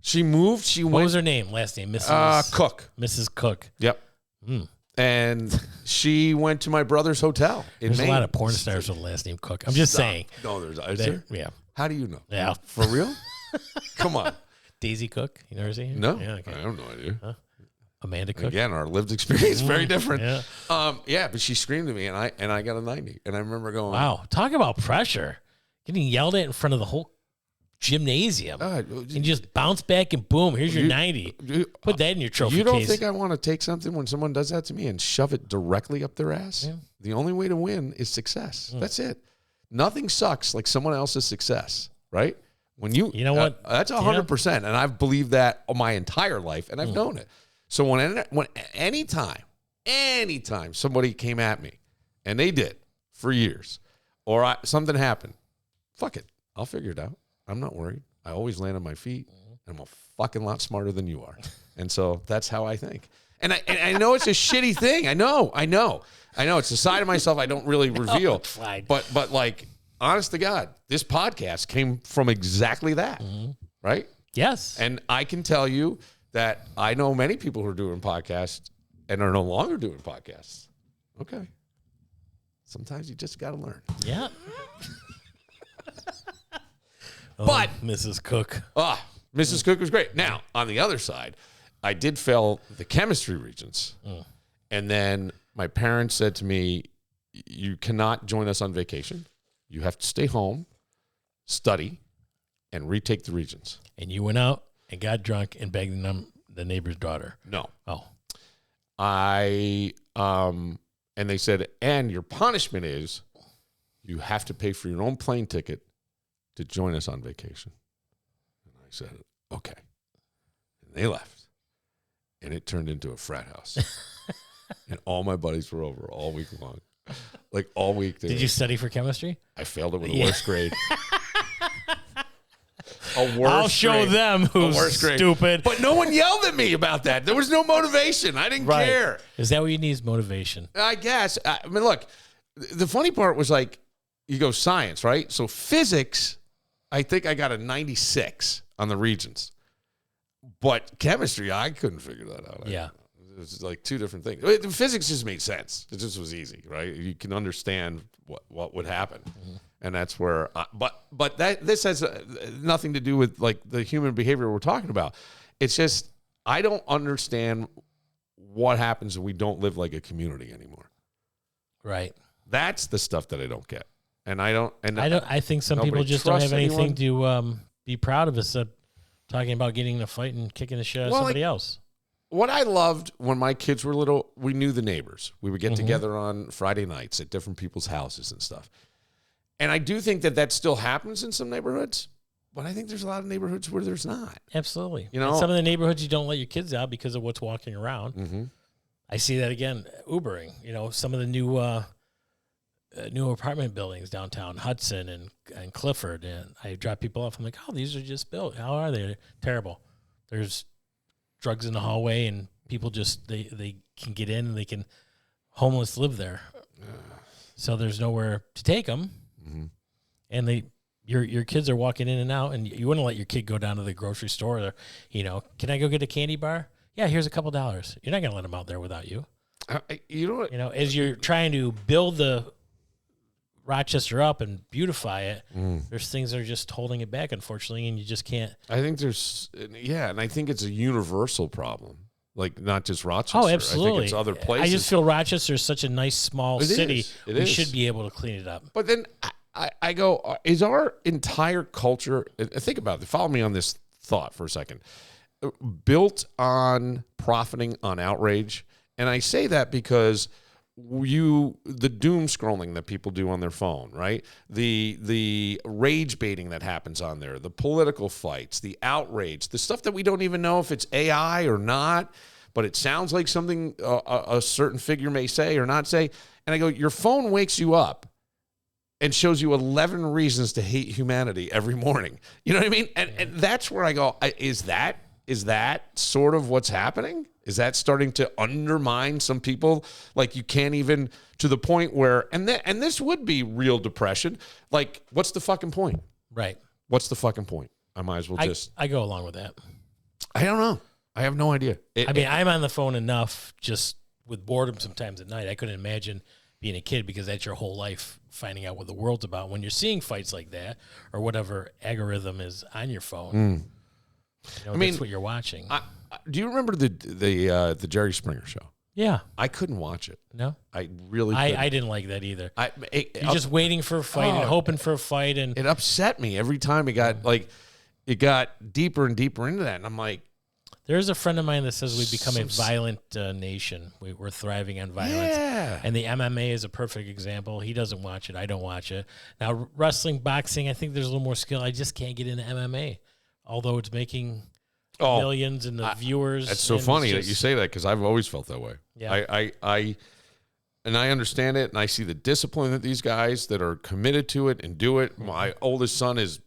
She moved. What was her name? Last name? Mrs. Cook. Mrs. Cook. Yep. And she went to my brother's hotel in There's Maine. a lot of porn stars with the last name Cook. I'm just saying. No, is there? Yeah. How do you know? Yeah. For real? Come on. Daisy Cook. You never seen her? No. Yeah, okay. I have no idea. Huh? Amanda Cook. Again, our lived experience is very different. Yeah. But she screamed at me, and I got a 90. And I remember going, Wow. Talk about pressure. Getting yelled at in front of the whole gymnasium. And you just bounce back and boom, here's your 90. Put that in your trophy case. You don't think I want to take something when someone does that to me and shove it directly up their ass? Yeah. The only way to win is success. That's it. Nothing sucks like someone else's success, right? When you know what? That's 100%. And I've believed that my entire life, and I've known it. So when anytime somebody came at me, and they did for years, or something happened, fuck it. I'll figure it out. I'm not worried. I always land on my feet, and I'm a fucking lot smarter than you are. And so that's how I think. And I know it's a shitty thing. I know. It's a side of myself I don't really reveal. But like, honest to God, this podcast came from exactly that, right? Yes. And I can tell you that I know many people who are doing podcasts and are no longer doing podcasts. Okay. Sometimes you just got to learn. Yeah. But Mrs. Cook. Mrs. Cook was great. Now, on the other side, I did fail the chemistry Regents. And then my parents said to me, "You cannot join us on vacation. You have to stay home, study, and retake the Regents." And you went out and got drunk and begged the neighbor's daughter. No. Oh. And they said, "And your punishment is you have to pay for your own plane ticket to join us on vacation." And I said, "Okay." And they left. And it turned into a frat house. And all my buddies were over all week long. Like all week. Did you study for chemistry? I failed it with a worst grade. I'll show them who's stupid. But no one yelled at me about that. There was no motivation. I didn't care. Is that what you need is motivation? I guess. I mean, look, the funny part was like, you go science, right? So physics, I think I got a 96 on the Regents. But chemistry, I couldn't figure that out. Yeah. It was like two different things. The physics just made sense. It just was easy, right? You can understand what would happen. And that's where, but this has nothing to do with like the human behavior we're talking about. It's just, I don't understand what happens when we don't live like a community anymore. Right. That's the stuff that I don't get. And I think some people just don't have anything to be proud of us talking about getting in a fight and kicking the shit out of somebody else. What I loved when my kids were little, we knew the neighbors. We would get together on Friday nights at different people's houses and stuff. And I do think that still happens in some neighborhoods, but I think there's a lot of neighborhoods where there's not. Absolutely. You know, and some of the neighborhoods you don't let your kids out because of what's walking around. I see that again, Ubering. You know, some of the new apartment buildings downtown, Hudson and Clifford, and I drop people off. I'm like, oh, these are just built. How are they? Terrible. There's drugs in the hallway, and people just they can get in, and they can homeless live there. So there's nowhere to take them. And your kids are walking in and out, and you wouldn't let your kid go down to the grocery store. Or, you know, can I go get a candy bar? Yeah, here's a couple $. You're not going to let them out there without you. You know what? You know, as you're trying to build the Rochester up and beautify it, there's things that are just holding it back, unfortunately, and you just can't. I think and I think it's a universal problem. Like, not just Rochester. Oh, absolutely. I think it's other places. I just feel Rochester is such a nice, small city. We should be able to clean it up. But then I go, is our entire culture, think about it, follow me on this thought for a second, built on profiting on outrage? And I say that because the doom scrolling that people do on their phone, right? The rage baiting that happens on there, the political fights, the outrage, the stuff that we don't even know if it's AI or not, but it sounds like something a certain figure may say or not say. And I go, your phone wakes you up and shows you 11 reasons to hate humanity every morning. You know what I mean? And that's where I go, is that sort of what's happening? Is that starting to undermine some people? Like you can't even, to the point where, and this would be real depression. Like, what's the fucking point? Right. What's the fucking point? I might as well I go along with that. I don't know. I have no idea. I'm on the phone enough just with boredom sometimes at night. I couldn't imagine being a kid because that's your whole life, finding out what the world's about. When you're seeing fights like that or whatever algorithm is on your phone, that's what you're watching. Do you remember the Jerry Springer show? Yeah. I couldn't watch it. No? I really couldn't. I didn't like that either. You're just waiting for a fight and hoping for a fight. And it upset me every time it got deeper and deeper into that. And I'm like, there's a friend of mine that says we've become a violent nation. We're thriving on violence. Yeah. And the MMA is a perfect example. He doesn't watch it. I don't watch it. Now, wrestling, boxing, I think there's a little more skill. I just can't get into MMA, although it's making millions and the viewers. It's so funny that you say that because I've always felt that way. Yeah. I understand it, and I see the discipline that these guys that are committed to it and do it. My oldest son is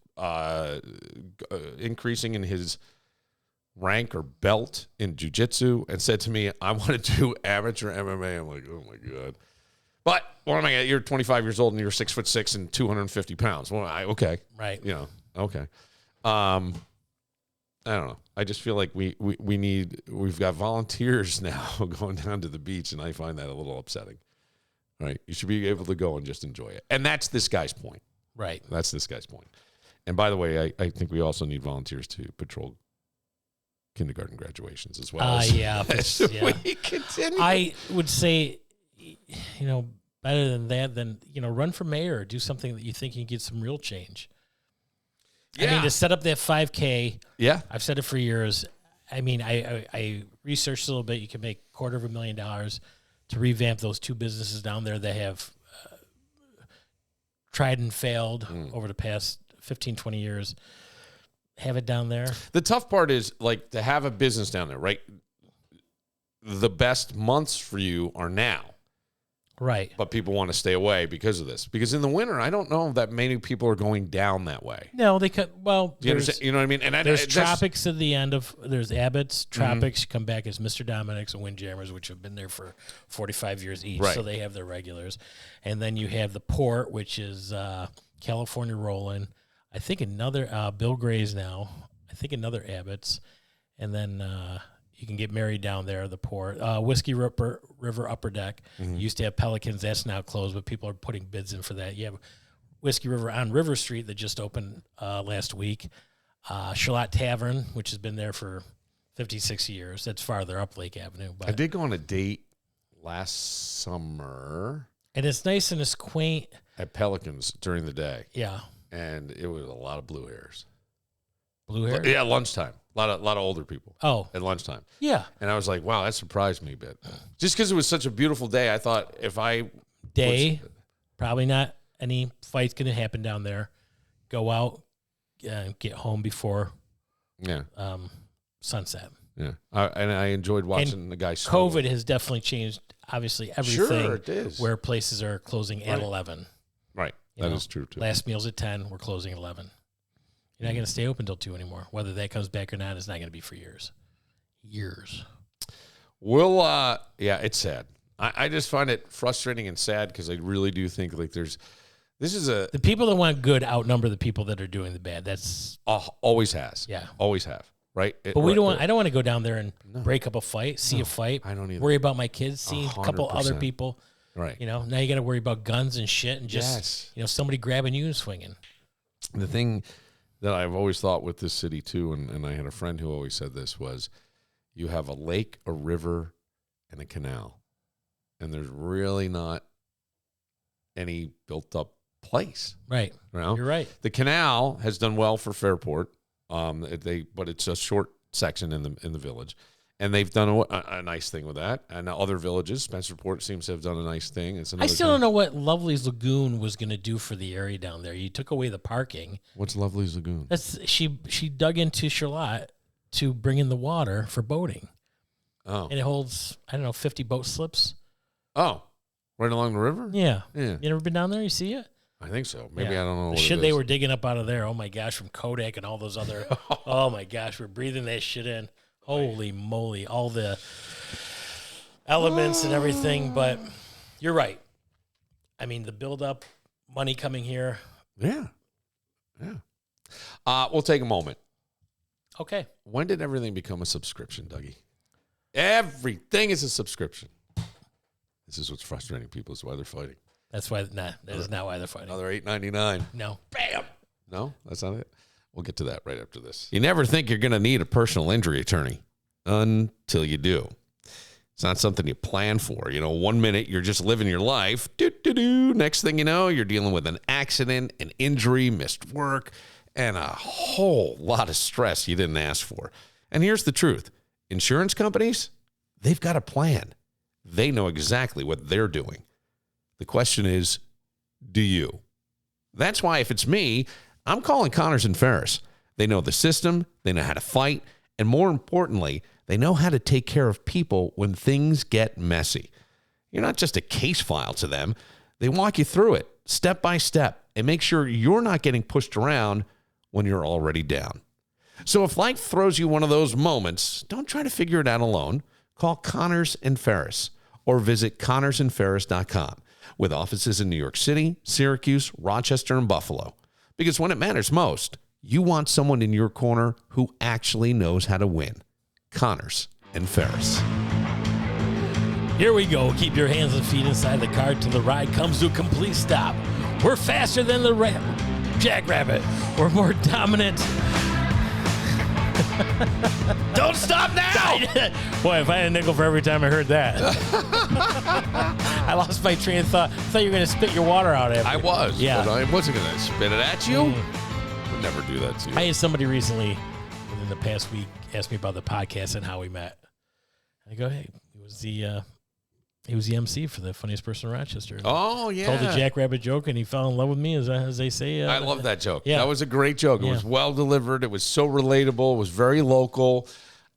increasing in his rank or belt in jiu-jitsu and said to me, I want to do amateur MMA. I'm like, oh my God. But what am I at? You're 25 years old and you're 6'6" and 250 pounds. Well, okay. Right. Okay. I don't know. I just feel like we've got volunteers now going down to the beach, and I find that a little upsetting. Right? You should be able to go and just enjoy it. And that's this guy's point. Right. That's this guy's point. And by the way, I think we also need volunteers to patrol kindergarten graduations as well. Yeah. We continue. I would say, better than that, then, run for mayor, do something that you think you can get some real change. Yeah. I mean, to set up that 5K, yeah, I've said it for years. I mean, I researched a little bit. You can make $250,000 to revamp those two businesses down there that have tried and failed over the past 15, 20 years. Have it down there. The tough part is, like, to have a business down there, right? The best months for you are now. Right. But people want to stay away because of this. Because in the winter, I don't know that many people are going down that way. No, they could. Well, do you understand? You know what I mean? And there's Tropics at the end of. There's Abbott's. Tropics come back as Mr. Dominic's and Windjammers, which have been there for 45 years each. Right. So they have their regulars. And then you have the Port, which is California Rollin'. I think another Bill Gray's now. I think another Abbott's. And then you can get married down there, the Port. Whiskey River Upper Deck. Used to have Pelicans. That's now closed, but people are putting bids in for that. You have Whiskey River on River Street that just opened last week. Charlotte Tavern, which has been there for 56 years. That's farther up Lake Avenue. But I did go on a date last summer. And it's nice and it's quaint. At Pelicans during the day. Yeah. And it was a lot of blue hairs. Blue hair? Yeah, lunchtime. A lot of older people. Oh. At lunchtime. Yeah. And I was like, wow, that surprised me a bit. Just because it was such a beautiful day, I thought if I... Probably not any fights going to happen down there. Go out, get home before sunset. Yeah. And I enjoyed watching the guys struggle. COVID has definitely changed, obviously, everything. Sure, it is. Where places are closing at 11. Right. That is true, too. Last meal's at 10. We're closing at 11. You're not going to stay open till 2 anymore. Whether that comes back or not is not going to be for years. It's sad. I just find it frustrating and sad because I really do think like the people that want good outnumber the people that are doing the bad. That's always has. Yeah. Always have. Right. But I don't want to go down there and break up a fight, see a fight. I don't either. Worry about my kids, see 100%. a couple other people. Right. Now you got to worry about guns and shit and just, somebody grabbing you and swinging. The thing that I've always thought with this city too, and I had a friend who always said this, was you have a lake, a river, and a canal. And there's really not any built up place. Right. You know? You're right. The canal has done well for Fairport, but it's a short section in the village, and they've done a nice thing with that. And other villages, Spencerport seems to have done a nice thing. I still don't know what Lovely's Lagoon was going to do for the area down there. You took away the parking. What's Lovely's Lagoon? She dug into Charlotte to bring in the water for boating. Oh, and it holds 50 boat slips. Oh, right along the river. Yeah. Yeah. You ever been down there? You see it? I think so. Maybe Yeah. I don't know. The What shit it they is. were digging up out of there. Oh my gosh, from Kodak and all those other. Oh my gosh, we're breathing that shit in. Holy moly, all the elements and everything. But you're right. I mean, the build up, money coming here. Yeah. We'll take a moment. Okay. When did everything become a subscription, Dougie? Everything is a subscription. This is what's frustrating people. Is why they're fighting. That's why. That is not why they're fighting. Another $8.99. No. Bam. No, that's not it. We'll get to that right after this. You never think you're going to need a personal injury attorney until you do. It's not something you plan for. 1 minute you're just living your life. Next thing you know, you're dealing with an accident, an injury, missed work, and a whole lot of stress you didn't ask for. And here's the truth. Insurance companies, they've got a plan. They know exactly what they're doing. The question is, do you? That's why if it's me, I'm calling Connors and Ferris. They know the system, they know how to fight, and more importantly, they know how to take care of people when things get messy. You're not just a case file to them. They walk you through it step by step and make sure you're not getting pushed around when you're already down. So if life throws you one of those moments, don't try to figure it out alone. Call Connors and Ferris or visit connorsandferris.com with offices in New York City, Syracuse, Rochester, and Buffalo. Because when it matters most, you want someone in your corner who actually knows how to win. Connors and Ferris. Here we go. Keep your hands and feet inside the car till the ride comes to a complete stop. We're faster than the Jackrabbit. We're more dominant. Don't stop now! Boy, if I had a nickel for every time I heard that. I lost my train of thought. I thought you were going to spit your water out at me. I was, Yeah. but I wasn't going to spit it at you. Would never do that to you. I had somebody recently within the past week ask me about the podcast and how we met. I go, hey, he was the MC for the funniest person in Rochester. Oh, yeah. Told the Jackrabbit joke, and he fell in love with me, as they say. I love that joke. Yeah. That was a great joke. It was well delivered. It was so relatable. It was very local.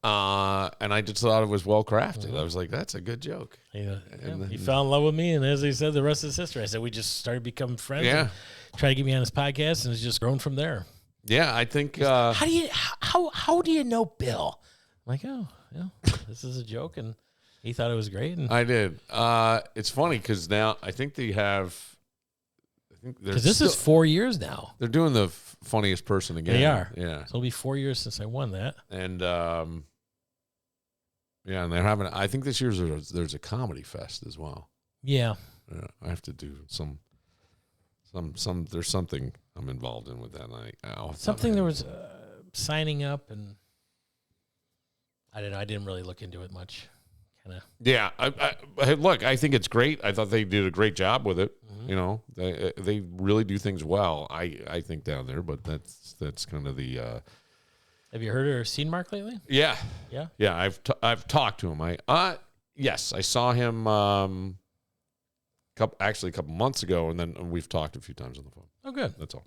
And I just thought it was well crafted. I was like, that's a good joke. He fell in love with me, and as they said, the rest is history. I said, we just started becoming friends. Yeah. And tried to get me on his podcast, and it's just grown from there. Yeah, I think. How do you know Bill? I'm like, oh, yeah, this is a joke, and he thought it was great. And I did. It's funny because now I think they have. because this is 4 years now. They're doing the funniest person again. They are. Yeah. So it'll be 4 years since I won that. And yeah, and they're having. I think this year there's a comedy fest as well. Yeah. Yeah, I have to do some. There's something I'm involved in with that. Something there was signing up, and I don't know. I didn't really look into it much. Kind of. Yeah, look, I think it's great. I thought they did a great job with it. Mm-hmm. They really do things well. I think down there, but that's kind of the. Have you heard or seen Mark lately? Yeah. Yeah. Yeah. I've talked to him. Yes, I saw him. A couple months ago, and then we've talked a few times on the phone. Oh, good. That's all.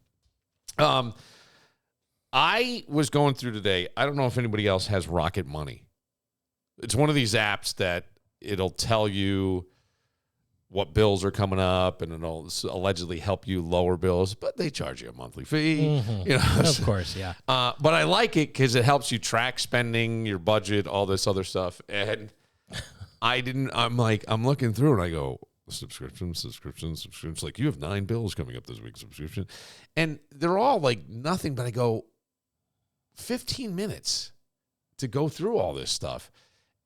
I was going through today. I don't know if anybody else has Rocket Money. It's one of these apps that it'll tell you what bills are coming up, and it'll allegedly help you lower bills, but they charge you a monthly fee. Mm-hmm. Of course, yeah. But I like it because it helps you track spending, your budget, all this other stuff. And I'm looking through and I go, subscription. Like, you have 9 bills coming up this week, subscription. And they're all like nothing, but I go, 15 minutes to go through all this stuff.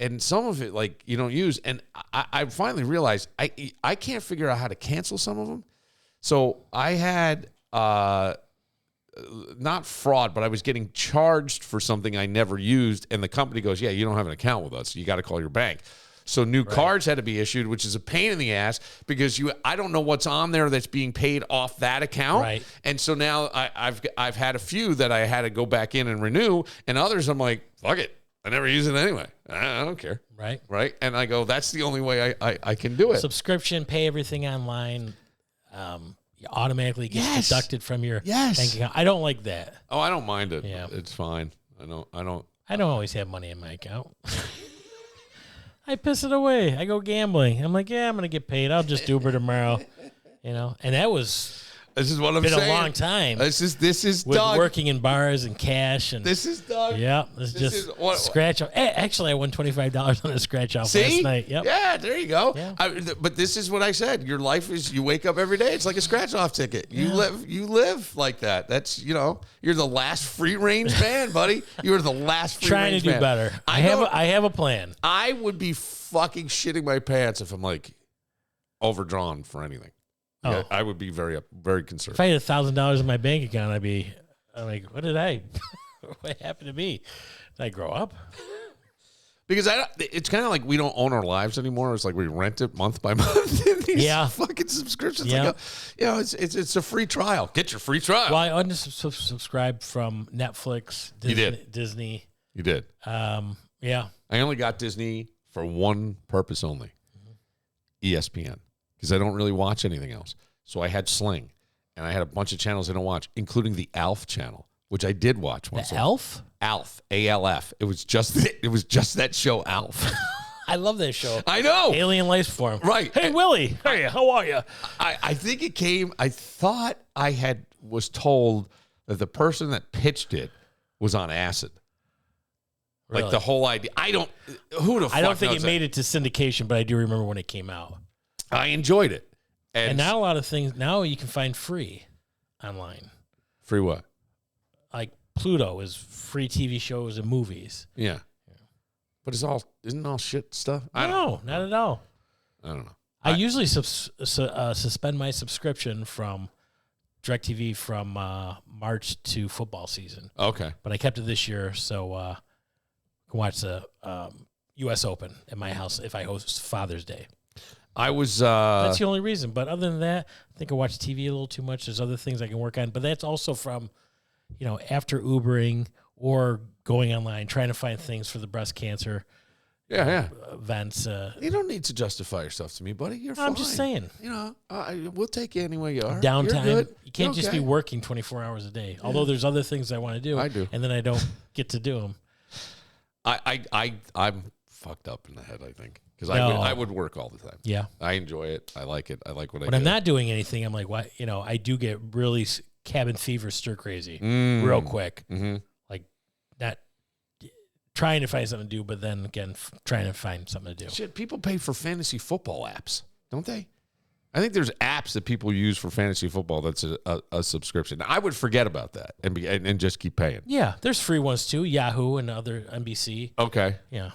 And some of it, like, you don't use. And I finally realized I can't figure out how to cancel some of them. So I had, not fraud, but I was getting charged for something I never used. And the company goes, yeah, you don't have an account with us. You got to call your bank. So new cards had to be issued, which is a pain in the ass because I don't know what's on there that's being paid off that account. Right. And so now I've had a few that I had to go back in and renew, and others I'm like, fuck it. I never use it anyway. I don't care. Right. Right. And I go, that's the only way I can do it. Subscription, pay everything online. You automatically gets deducted from your bank account. I don't like that. Oh, I don't mind it. Yeah. It's fine. I don't always have money in my account. I piss it away. I go gambling. I'm like, I'm going to get paid. I'll just Uber tomorrow. And that was... This is what I'm been saying. a long time. This is with Doug. working in bars and cash and this is Doug. Yeah, this just scratch off. Actually, I won $25 on a scratch off last night. Yep. Yeah, there you go. Yeah. But this is what I said. Your life is you wake up every day. It's like a scratch off ticket. You live like that. That's you're the last free range man, buddy. You're the last free trying range to do man. better. I have a plan. I would be fucking shitting my pants if I'm like overdrawn for anything. Oh. Yeah, I would be very concerned. If I had $1,000 in my bank account, I'm like, what happened to me? Did I grow up? Because it's kind of like we don't own our lives anymore. It's like we rent it month by month. These fucking subscriptions. Yeah. Like it's a free trial. Get your free trial. Well, I unsubscribed from Netflix, Disney. You did. Yeah. I only got Disney for one purpose only. ESPN. Because I don't really watch anything else. So I had Sling, and I had a bunch of channels I don't watch, including the ALF channel, which I did watch once. The ALF? ALF, ALF. It was just that show, ALF. I love that show. I know. Alien life form. Right. Hey, Willie. Hey, how are you? I think it came. I thought I was told that the person that pitched it was on acid. Really? Like the whole idea. I don't think it made it to syndication, but I do remember when it came out. I enjoyed it. And now a lot of things, now you can find free online. Free what? Like Pluto is free TV shows and movies. Yeah. But isn't all shit stuff? No, not at all. I don't know. I usually suspend my subscription from DirecTV from March to football season. Okay. But I kept it this year so I can watch the U.S. Open at my house if I host Father's Day. I was... that's the only reason. But other than that, I think I watch TV a little too much. There's other things I can work on. But that's also from, after Ubering or going online, trying to find things for the breast cancer events. You don't need to justify yourself to me, buddy. You're fine. I'm just saying. We'll take you any way you are. Downtime. You can't just be working 24 hours a day. Although there's other things I want to do. I do. And then I don't get to do them. I'm fucked up in the head, I think. Because I would work all the time. Yeah. I enjoy it. I like it. I like what I do. When I'm not doing anything, I'm like, what? I do get really cabin fever, stir crazy real quick. Mm-hmm. Like, not trying to find something to do, but then again, trying to find something to do. Shit, people pay for fantasy football apps, don't they? I think there's apps that people use for fantasy football that's a subscription. Now, I would forget about that and just keep paying. Yeah, there's free ones too. Yahoo and other NBC. Okay. Yeah.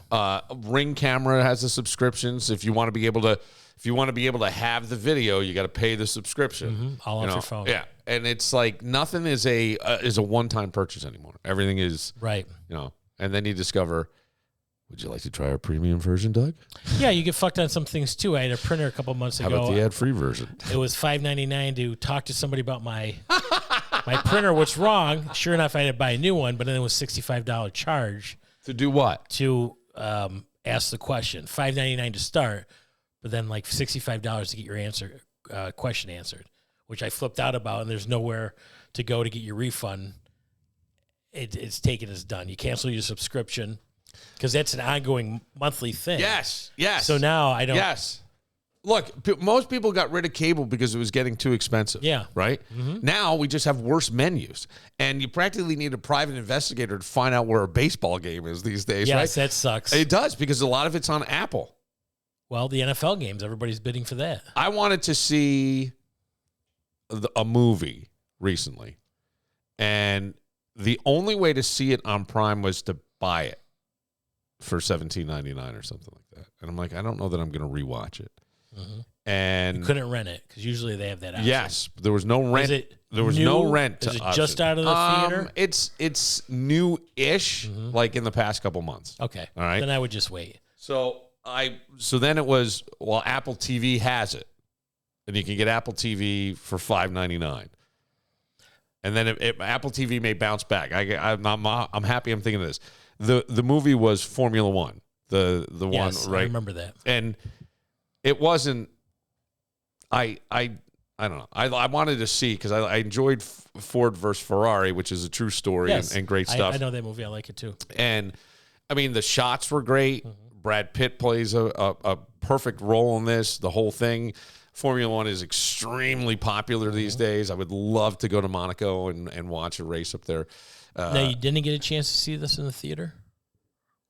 Ring Camera has a subscription. So if you want to be able to have the video, you got to pay the subscription. Mm-hmm. All off your phone. Yeah, and it's like nothing is a one-time purchase anymore. Everything is right. And then you discover. Would you like to try our premium version, Doug? Yeah, you get fucked on some things too. I had a printer a couple months ago. How about the ad-free version? It was $5.99 to talk to somebody about my printer. What's wrong? Sure enough, I had to buy a new one, but then it was $65 charge to do what? To ask the question. $5.99 to start, but then like $65 to get your question answered, which I flipped out about. And there's nowhere to go to get your refund. It's taken as done. You cancel your subscription. Because that's an ongoing monthly thing. Yes. So now I don't. Yes. Look, most people got rid of cable because it was getting too expensive. Yeah. Right? Mm-hmm. Now we just have worse menus. And you practically need a private investigator to find out where a baseball game is these days, right? Yes, that sucks. It does because a lot of it's on Apple. Well, the NFL games, everybody's bidding for that. I wanted to see a movie recently. And the only way to see it on Prime was to buy it for $17.99 or something like that. And I'm like, I don't know that I'm going to rewatch it. Mm-hmm. And you couldn't rent it because usually they have that option. Yes, there was no rent. There was new? No rent. Is it just out of the theater? It's new-ish, like in the past couple months. Okay. All right. Then I would just wait. So So then it was, well, Apple TV has it, and you can get Apple TV for $5.99. And then Apple TV may bounce back. I'm happy. I'm thinking of this. The movie was Formula One. The Yes, one, right? I remember that. And it wasn't. I don't know. I wanted to see because I enjoyed Ford versus Ferrari, which is a true story and great stuff. I know that movie. I like it too. And I mean, the shots were great. Brad Pitt plays a perfect role in this. The whole thing. Formula One is extremely popular these days. I would love to go to Monaco and watch a race up there. Now, you didn't get a chance to see this in the theater?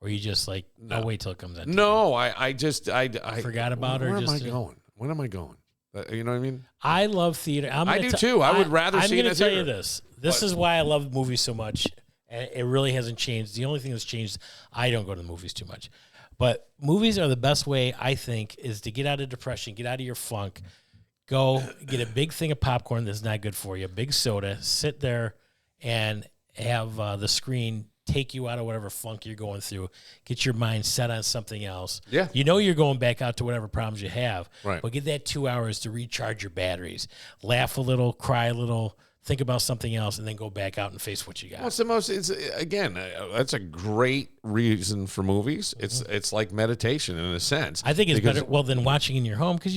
Or you just like, No. I'll wait till it comes out? No, I Forgot about it, or Where am I just- going? When am I going? You know what I mean? I love theater. I do too. I would rather see it in a I'm going to tell you theater. this. This is why I love movies so much. And it really hasn't changed. The only thing that's changed, I don't go to the movies too much. But movies are the best way, I think, is to get out of depression, get out of your funk, go get a big thing of popcorn that's not good for you, a big soda, sit there and have the screen take you out of whatever funk you're going through, get your mind set on something else. Yeah. You know you're going back out to whatever problems you have, Right. but get that 2 hours to recharge your batteries. Laugh a little, cry a little, think about something else, and then go back out and face what you got. Well, that's a great reason for movies. It's like meditation in a sense. I think it's because better than watching in your home because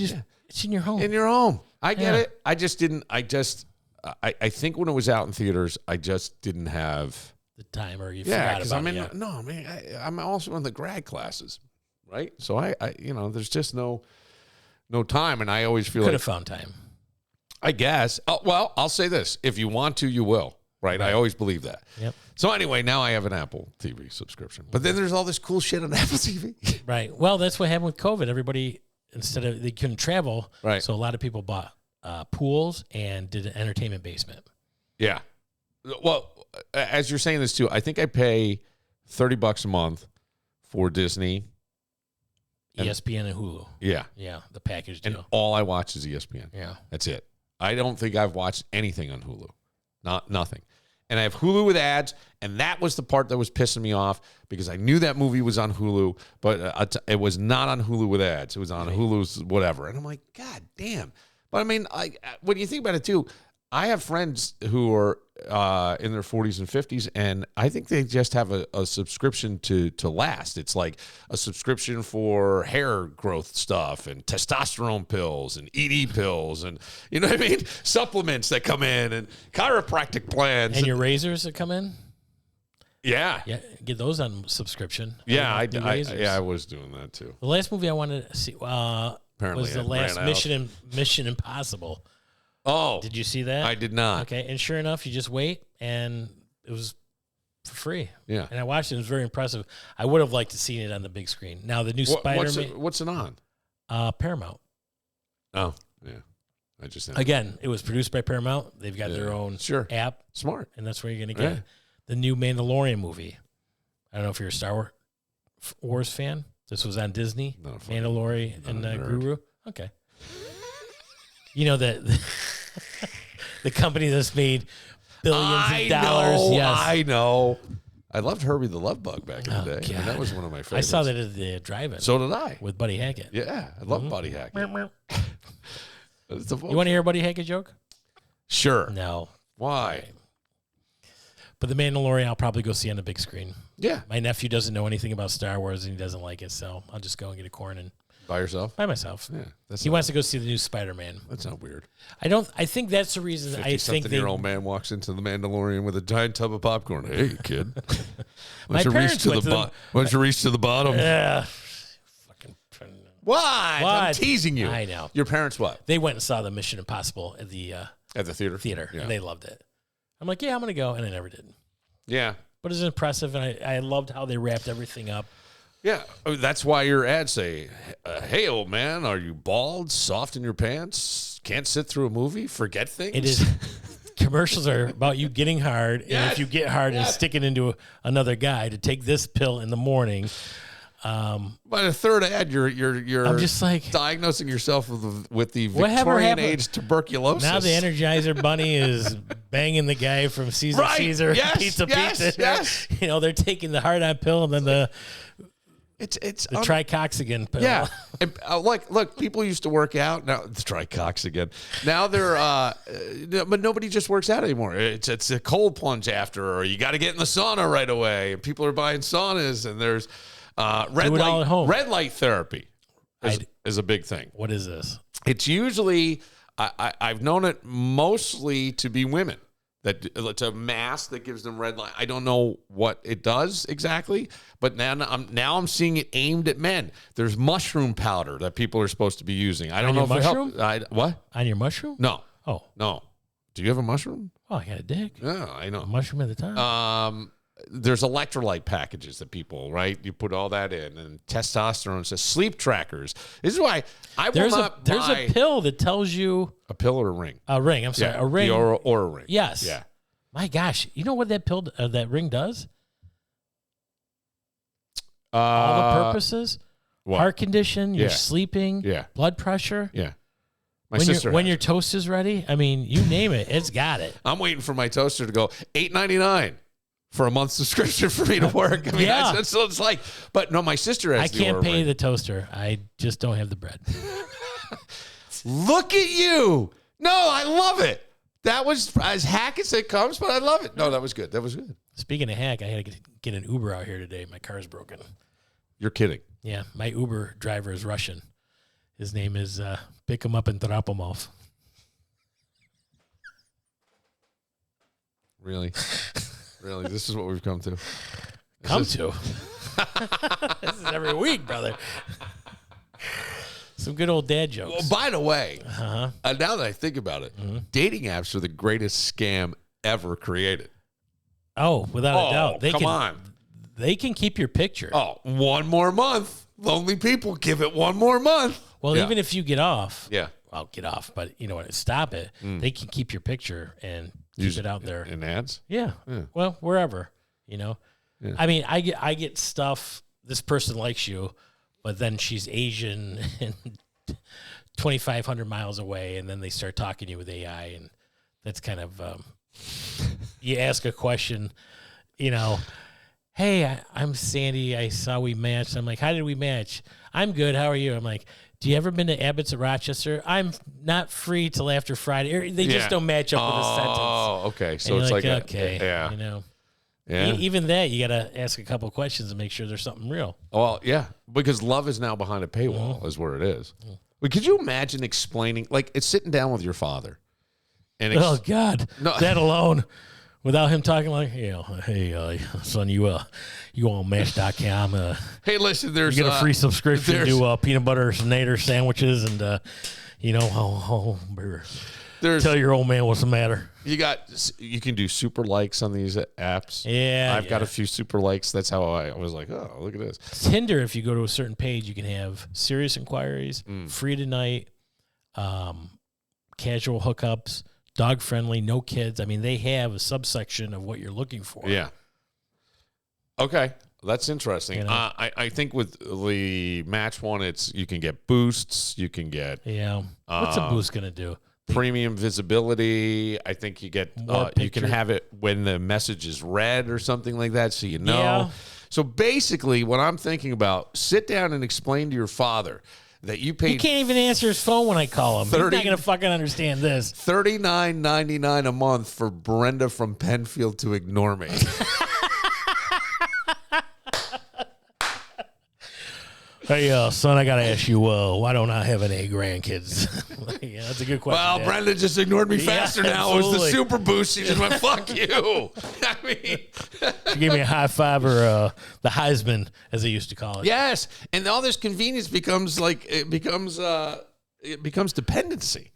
it's in your home. in your home. I get Yeah. it. I think when it was out in theaters, I just didn't have. The time, or you Yeah, forgot because about I'm it. in. No, man, I'm also in the grad classes, right? So I there's just no time, and I always feel Could like have found time. I guess. Well, I'll say this: if you want to, you will. Right? I always believe that. Yep. So anyway, now I have an Apple TV subscription, but then there's all this cool shit on Apple TV. Right. Well, that's what happened with COVID. Everybody, they couldn't travel. Right. So a lot of people bought pools and did an entertainment basement. Yeah. Well, as you're saying this too, I think I pay $30 a month for Disney. And- ESPN and Hulu. Yeah. Yeah. The package And deal. all I watch is ESPN. Yeah. That's it. I don't think I've watched anything on Hulu. Nothing. And I have Hulu with ads, and that was the part that was pissing me off because I knew that movie was on Hulu, but it was not on Hulu with ads. It was on Hulu's whatever. And I'm like, God damn. But I mean, when you think about it too, I have friends who are in their 40s and 50s, and I think they just have a subscription to last. It's like a subscription for hair growth stuff and testosterone pills and ED pills and, you know what I mean? Supplements that come in and chiropractic plans. And your razors that come in? Yeah. Yeah. Get those on subscription. Yeah, I razors. was doing that too. The last movie I wanted to see Apparently was the it last ran out. Mission Impossible. Oh, Did you see that? I did not. Okay, and sure enough, you just wait, and it was for free. Yeah. And I watched it. It was very impressive. I would have liked to see it on the big screen. Now, the new Spider-Man, What's it on? Paramount. Oh, yeah. I just Again, it was produced by Paramount. They've got their own Sure. app, Smart. and that's where you're going to get Yeah. the new Mandalorian movie. I don't know if you're a Star Wars fan. This was on Disney. Not a fucking- Mandalorian not and a nerd. Guru. Okay. You know that the company that's made billions of dollars. Know, Yes. I know. I loved Herbie the Love Bug back in the day. I mean, that God. was one of my favorites. I saw that at the drive-in So did I. with Buddy Hackett. Yeah, I love Buddy Hackett. It's a You want to hear a Buddy Hackett joke? Sure. No. Why? But the Mandalorian, I'll probably go see on the big screen. Yeah. My nephew doesn't know anything about Star Wars and he doesn't like it, so I'll just go and get a corn and By yourself? by myself. Yeah. He wants to go see the new Spider-Man. That's not weird. I think that's the reason I think they. 50-something-year-old man walks into the Mandalorian with a giant tub of popcorn. Hey, kid. My parents went to Why don't you reach to the bottom? Yeah. Fucking. Why? I'm What? teasing you. I know. Your parents what? They went and saw the Mission Impossible at the At the theater? theater, Yeah. and they loved it. I'm like, yeah, I'm gonna go, and I never did. Yeah. But it was impressive, and I loved how they wrapped everything up. Yeah. Oh, that's why your ads say, hey, old man, are you bald, soft in your pants, can't sit through a movie, forget things? It is. Commercials are about you getting hard, and Yes. if you get hard and stick it into another guy to take this pill in the morning. By the third ad, you're I'm just like, diagnosing yourself with the Whatever Victorian happened- age tuberculosis. now the Energizer Bunny is banging the guy from Caesar Right. Caesar Yes, Pizza yes, Pizza. yes. You know, they're taking the hard on pill, and then It's the tricoxagen pill. Yeah. And, look, people used to work out. Now the tricoxagen. Now they're but nobody just works out anymore. It's a cold plunge after, or you got to get in the sauna right away. And people are buying saunas, and there's red light therapy is a big thing. What is this? It's usually I've known it mostly to be women. That it's a mask that gives them red light. I don't know what it does exactly, but now I'm seeing it aimed at men. There's mushroom powder that people are supposed to be using. I don't know if it helps. What? On your mushroom? No. Oh. No. Do you have a mushroom? Oh, I got a dick. Yeah, I know. A mushroom at the time. There's electrolyte packages that people, right? You put all that in, and testosterone says sleep trackers. This is why I will not buy. There's a pill that tells you a pill or a ring. A ring. I'm sorry, yeah, a ring the Aura ring. Yes. Yeah. My gosh, you know what that pill, that ring does? All the purposes. What? Heart condition. You're sleeping. Yeah. Blood pressure. Yeah. When your toast is ready, I mean, you name it, it's got it. I'm waiting for my toaster to go $8.99 for a month subscription for me to work. I mean, that's what it's like. But no, my sister has. I can't pay the toaster. I just don't have the bread. Look at you! No, I love it. That was as hack as it comes, but I love it. No, that was good. That was good. Speaking of hack, I had to get an Uber out here today. My car's broken. You're kidding. Yeah, my Uber driver is Russian. His name is Pick him up and drop him off. Really? Really? This is what we've come to? This is every week, brother. Some good old dad jokes. Well, by the way, now that I think about it, dating apps are the greatest scam ever created. Oh, without a doubt. They can keep your picture. Oh, one more month. Lonely people, give it one more month. Well, even if you get off. Yeah. Well, get off, but you know what? Stop it. They can keep your picture and keep it out there. In ads? Yeah. Well, wherever, you know. Yeah. I mean, I get stuff, this person likes you, but then she's Asian and 2,500 miles away, and then they start talking to you with AI, and that's kind of, you ask a question, you know, hey, I'm Sandy. I saw we matched. I'm like, how did we match? I'm good. How are you? I'm like, do you ever been to Abbott's of Rochester? I'm not free till after Friday. They just don't match up with a sentence. Oh, okay. So and it's like okay, you know. Yeah. Even that, you got to ask a couple questions and make sure there's something real. Well, yeah, because love is now behind a paywall is where it is. But could you imagine explaining, like, it's sitting down with your father. And oh, God. No. That alone. Without him talking like, hey, son, you on Match.com. Hey, listen, you get a free subscription to peanut butter nader sandwiches, and tell your old man what's the matter. You can do super likes on these apps. Yeah, I've got a few super likes. That's how I was like, oh, look at this. Tinder, if you go to a certain page, you can have serious inquiries, free tonight, casual hookups. Dog friendly, no kids. I mean, they have a subsection of what you're looking for. Yeah. Okay, that's interesting. You know? I think with the Match one, you can get boosts. You can get What's a boost gonna do? Premium visibility. I think you get you can have it when the message is read or something like that, so you know. Yeah. So basically, what I'm thinking about: sit down and explain to your father that you paid. He can't even answer his phone when I call him. He's not going to fucking understand this. $39.99 a month for Brenda from Penfield to ignore me. Hey, son, I got to ask you, why don't I have any grandkids? Yeah, that's a good question. Well, Dad. Brenda just ignored me faster now. Absolutely. It was the super boost. She just went, fuck you. I mean, she gave me a high five, or the Heisman, as they used to call it. Yes. And all this convenience becomes dependency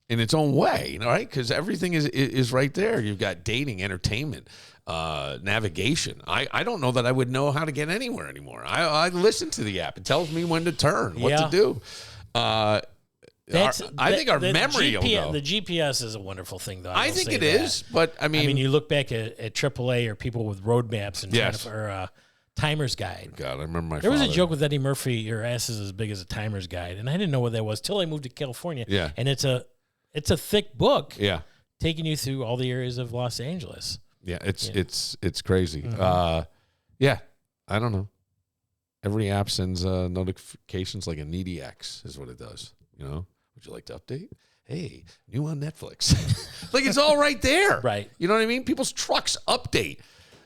in its own way, right? Because everything is right there. You've got dating, entertainment, navigation. I don't know that I would know how to get anywhere anymore. I listen to the app. It tells me when to turn, what to do. I think our memory will know. The GPS is a wonderful thing, though. I think it is, but I mean, you look back at AAA or people with road maps and Timer's Guide. God, I remember my There was a joke with Eddie Murphy, your ass is as big as a Timer's Guide, and I didn't know what that was till I moved to California. Yeah. And it's a thick book. Yeah. Taking you through all the areas of Los Angeles. Yeah, it's crazy. Mm-hmm. I don't know. every app sends notifications like a needy ex is what it does. You know, would you like to update? Hey, new on Netflix. Like it's all right there. Right. You know what I mean? People's trucks update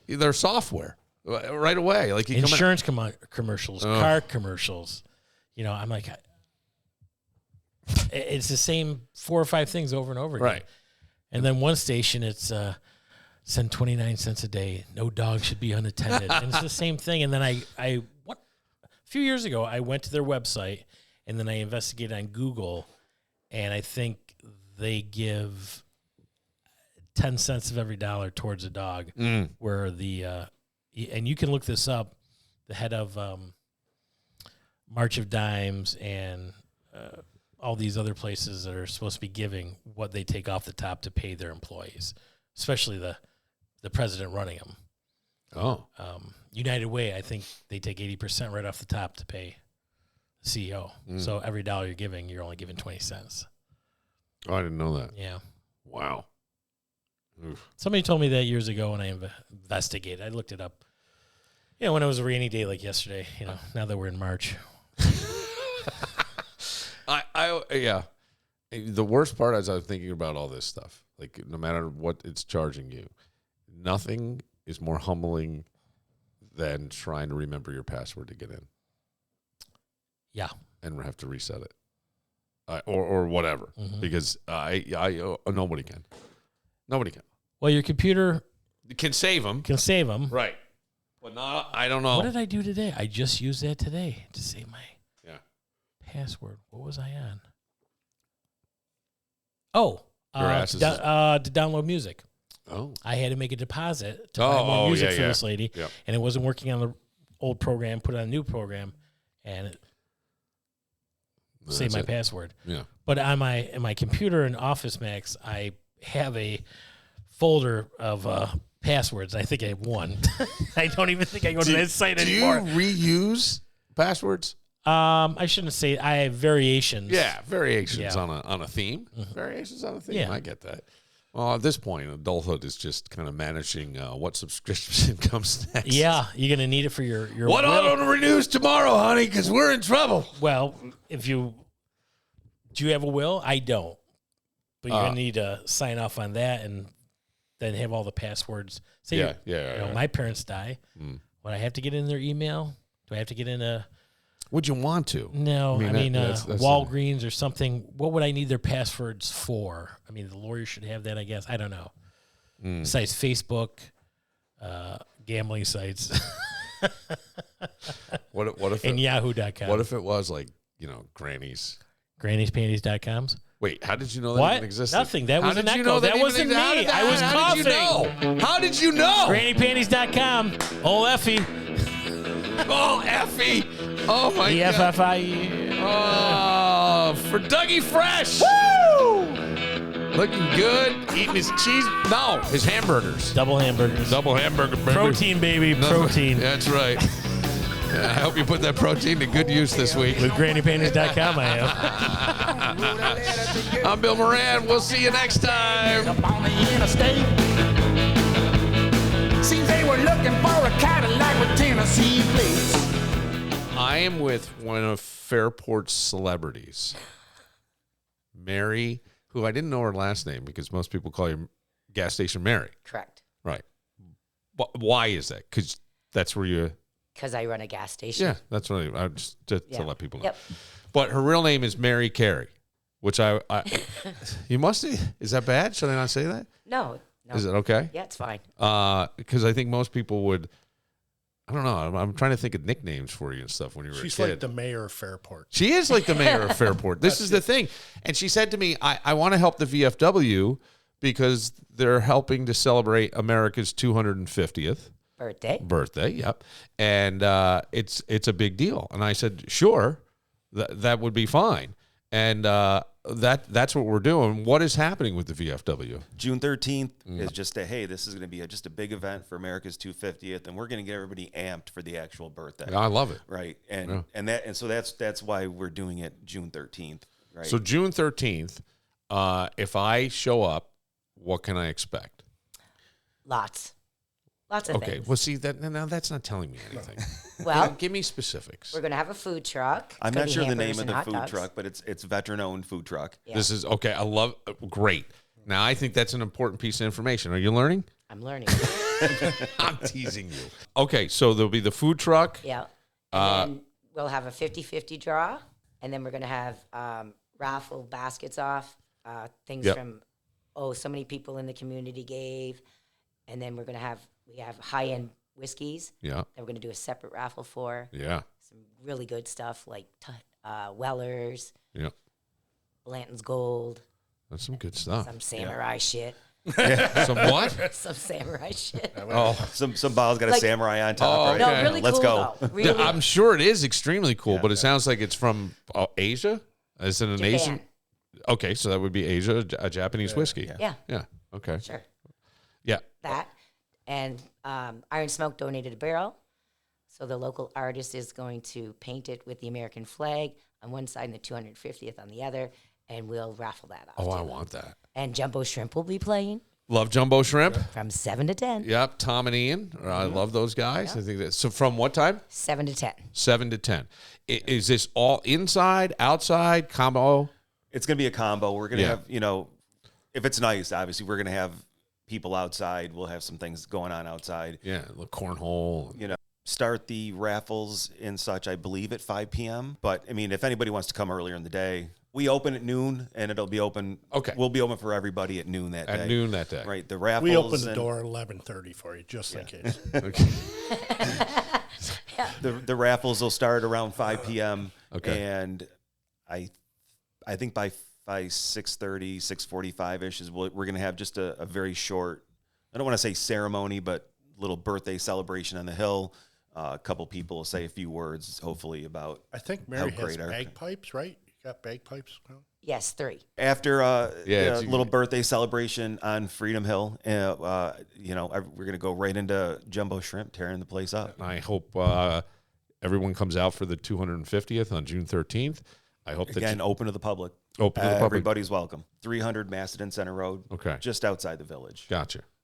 their software right away. Like insurance commercials, car commercials. You know, I'm like, it's the same 4 or 5 things over and over again. Right. And then one station, it's send 29 cents a day. No dog should be unattended. And it's the same thing. And then a few years ago, I went to their website and then I investigated on Google, and I think they give 10 cents of every dollar towards a dog. Where and you can look this up, the head of March of Dimes and all these other places that are supposed to be giving what they take off the top to pay their employees, especially the president running them. Oh. United Way, I think they take 80% right off the top to pay the CEO. So every dollar you're giving, you're only giving 20 cents. Oh, I didn't know that. Yeah. Wow. Oof. Somebody told me that years ago when I investigated. I looked it up. You know, when it was a rainy day like yesterday, you know, now that we're in March. Yeah. The worst part is I was thinking about all this stuff. Like, no matter what it's charging you, nothing is more humbling than trying to remember your password to get in. Yeah. And have to reset it. Or whatever. Because nobody can. Nobody can. Well, your computer can save them. Right. But not, I don't know. What did I do today? I just used that today to save my password. What was I on? Oh, to download music. Oh. I had to make a deposit to buy more music for this lady, Yep. and it wasn't working on the old program, put it on a new program, and it saved my password. Yeah. But on my computer in Office Max, I have a folder of passwords. I think I have one. I don't even think I go to that site anymore. Do you reuse passwords? I shouldn't say I have variations. Yeah, variations on a theme. Variations on a theme. Yeah. I get that. Well, at this point, adulthood is just kind of managing what subscription comes next. Yeah, you're gonna need it for your what auto renews tomorrow, honey? Because we're in trouble. Well, do you have a will? I don't. But you're gonna need to sign off on that and then have all the passwords. Say my parents die. Would I have to get in their email? Do I have to get in a? Would you want to? No, I mean, that's Walgreens or something. What would I need their passwords for? I mean, the lawyer should have that, I guess. I don't know. Besides Facebook, gambling sites. What if and Yahoo.com. What if it was like, Granny's? Granny'sPanties.coms? Wait, how did you know that even existed? Nothing. That was an echo. You know that wasn't me. I was coughing. How did you know? GrannyPanties.com. Old Effie. Oh, Effie. Oh, my God. E-F-F-I-E. Oh, for Dougie Fresh. Woo! Looking good. Eating his cheese. No, his hamburgers. Double hamburgers. Double hamburger. Baby. Protein, baby. Protein. That's right. I hope you put that protein to good use this week. With GrannyPanties.com, I am. I'm Bill Moran. We'll see you next time. Up on the interstate. Seems they were looking for a Cadillac with Tennessee plates. I am with one of Fairport's celebrities, Mary, who I didn't know her last name because most people call you Gas Station Mary. Correct. Right. Why is that? Because that's where you... Because I run a gas station. Yeah, that's what I just to let people know. Yep. But her real name is Mary Carey, which I you must... Is that bad? Should I not say that? No. Is it okay? Yeah, it's fine. Because I think most people would... I don't know. I'm trying to think of nicknames for you and stuff when you were a kid. She's like the mayor of Fairport. She is like the mayor of Fairport. This is the thing. And she said to me, I want to help the VFW because they're helping to celebrate America's 250th birthday. Yep. And it's a big deal. And I said, sure, that would be fine. And that's what we're doing. What is happening with the VFW? June 13th is just this is going to be just a big event for America's 250th, and we're going to get everybody amped for the actual birthday. I love it. Right. And so that's why we're doing it June 13th. Right. So June 13th, if I show up, what can I expect? Lots. Lots of Okay. things. Well, see that now that's not telling me anything. Well, Give me specifics. we're going to have a food truck. It's I'm gonna not be sure the hamburgers name of and the hot food dogs. truck, but it's veteran-owned food truck. Yeah. This is okay. I love great. Now I think that's an important piece of information. Are you learning? I'm learning. I'm teasing you. Okay, so there'll be the food truck. Yeah. And then we'll have a 50-50 draw. And then we're going to have raffle baskets off, things Yep. from, so many people in the community gave. And then we have high-end whiskeys Yeah. that we're going to do a separate raffle for. Yeah. Some really good stuff like Weller's, Yeah. Blanton's Gold, That's some good stuff. some samurai shit. Some what? Some samurai shit. Oh, Some bottle's got a Like- samurai on top. Oh, Right? okay. No, really Let's cool go. though. Really, I'm sure it is extremely cool, but it sounds like it's from Asia. Is it an Japan. Asian? Okay, so that would be Asia, a Japanese whiskey. Yeah, Yeah. Okay. sure. Yeah. That. And Iron Smoke donated a barrel. So the local artist is going to paint it with the American flag on one side and the 250th on the other. And we'll raffle that off. Oh, I too. want that. And Jumbo Shrimp will be playing Love jumbo shrimp. from 7 to 10. Yep. Tom and Ian. I love those guys. I think that. So from what time? 7 to 10. 7 to 10. Is this all inside, outside, combo? It's going to be a combo. We're going to Yeah. have, if it's nice, obviously, we're going to have people outside. We'll have some things going on outside. Yeah, the cornhole. Start the raffles and such, I believe, at 5 p.m. But, I mean, if anybody wants to come earlier in the day, we open at noon, and it'll be open. Okay. We'll be open for everybody at noon that day. At noon that day. Right. The raffles. We open the and door at 11:30 for you, just in case. Okay. The raffles will start around 5 p.m. Okay. And I think by 6:30, 6:45-ish is we're going to have just a very short, I don't want to say ceremony, but little birthday celebration on the hill. A couple people will say a few words, hopefully, about I think how Mary has great our bagpipes, right? You got bagpipes? Well, Yes, 3. after a it's- little birthday celebration on Freedom Hill. We're going to go right into Jumbo Shrimp, tearing the place up. I hope everyone comes out for the 250th on June 13th. I hope that Again, open to the public. open to the public. Everybody's welcome. 300 Macedon Center Road. Okay. Just outside the village. Gotcha.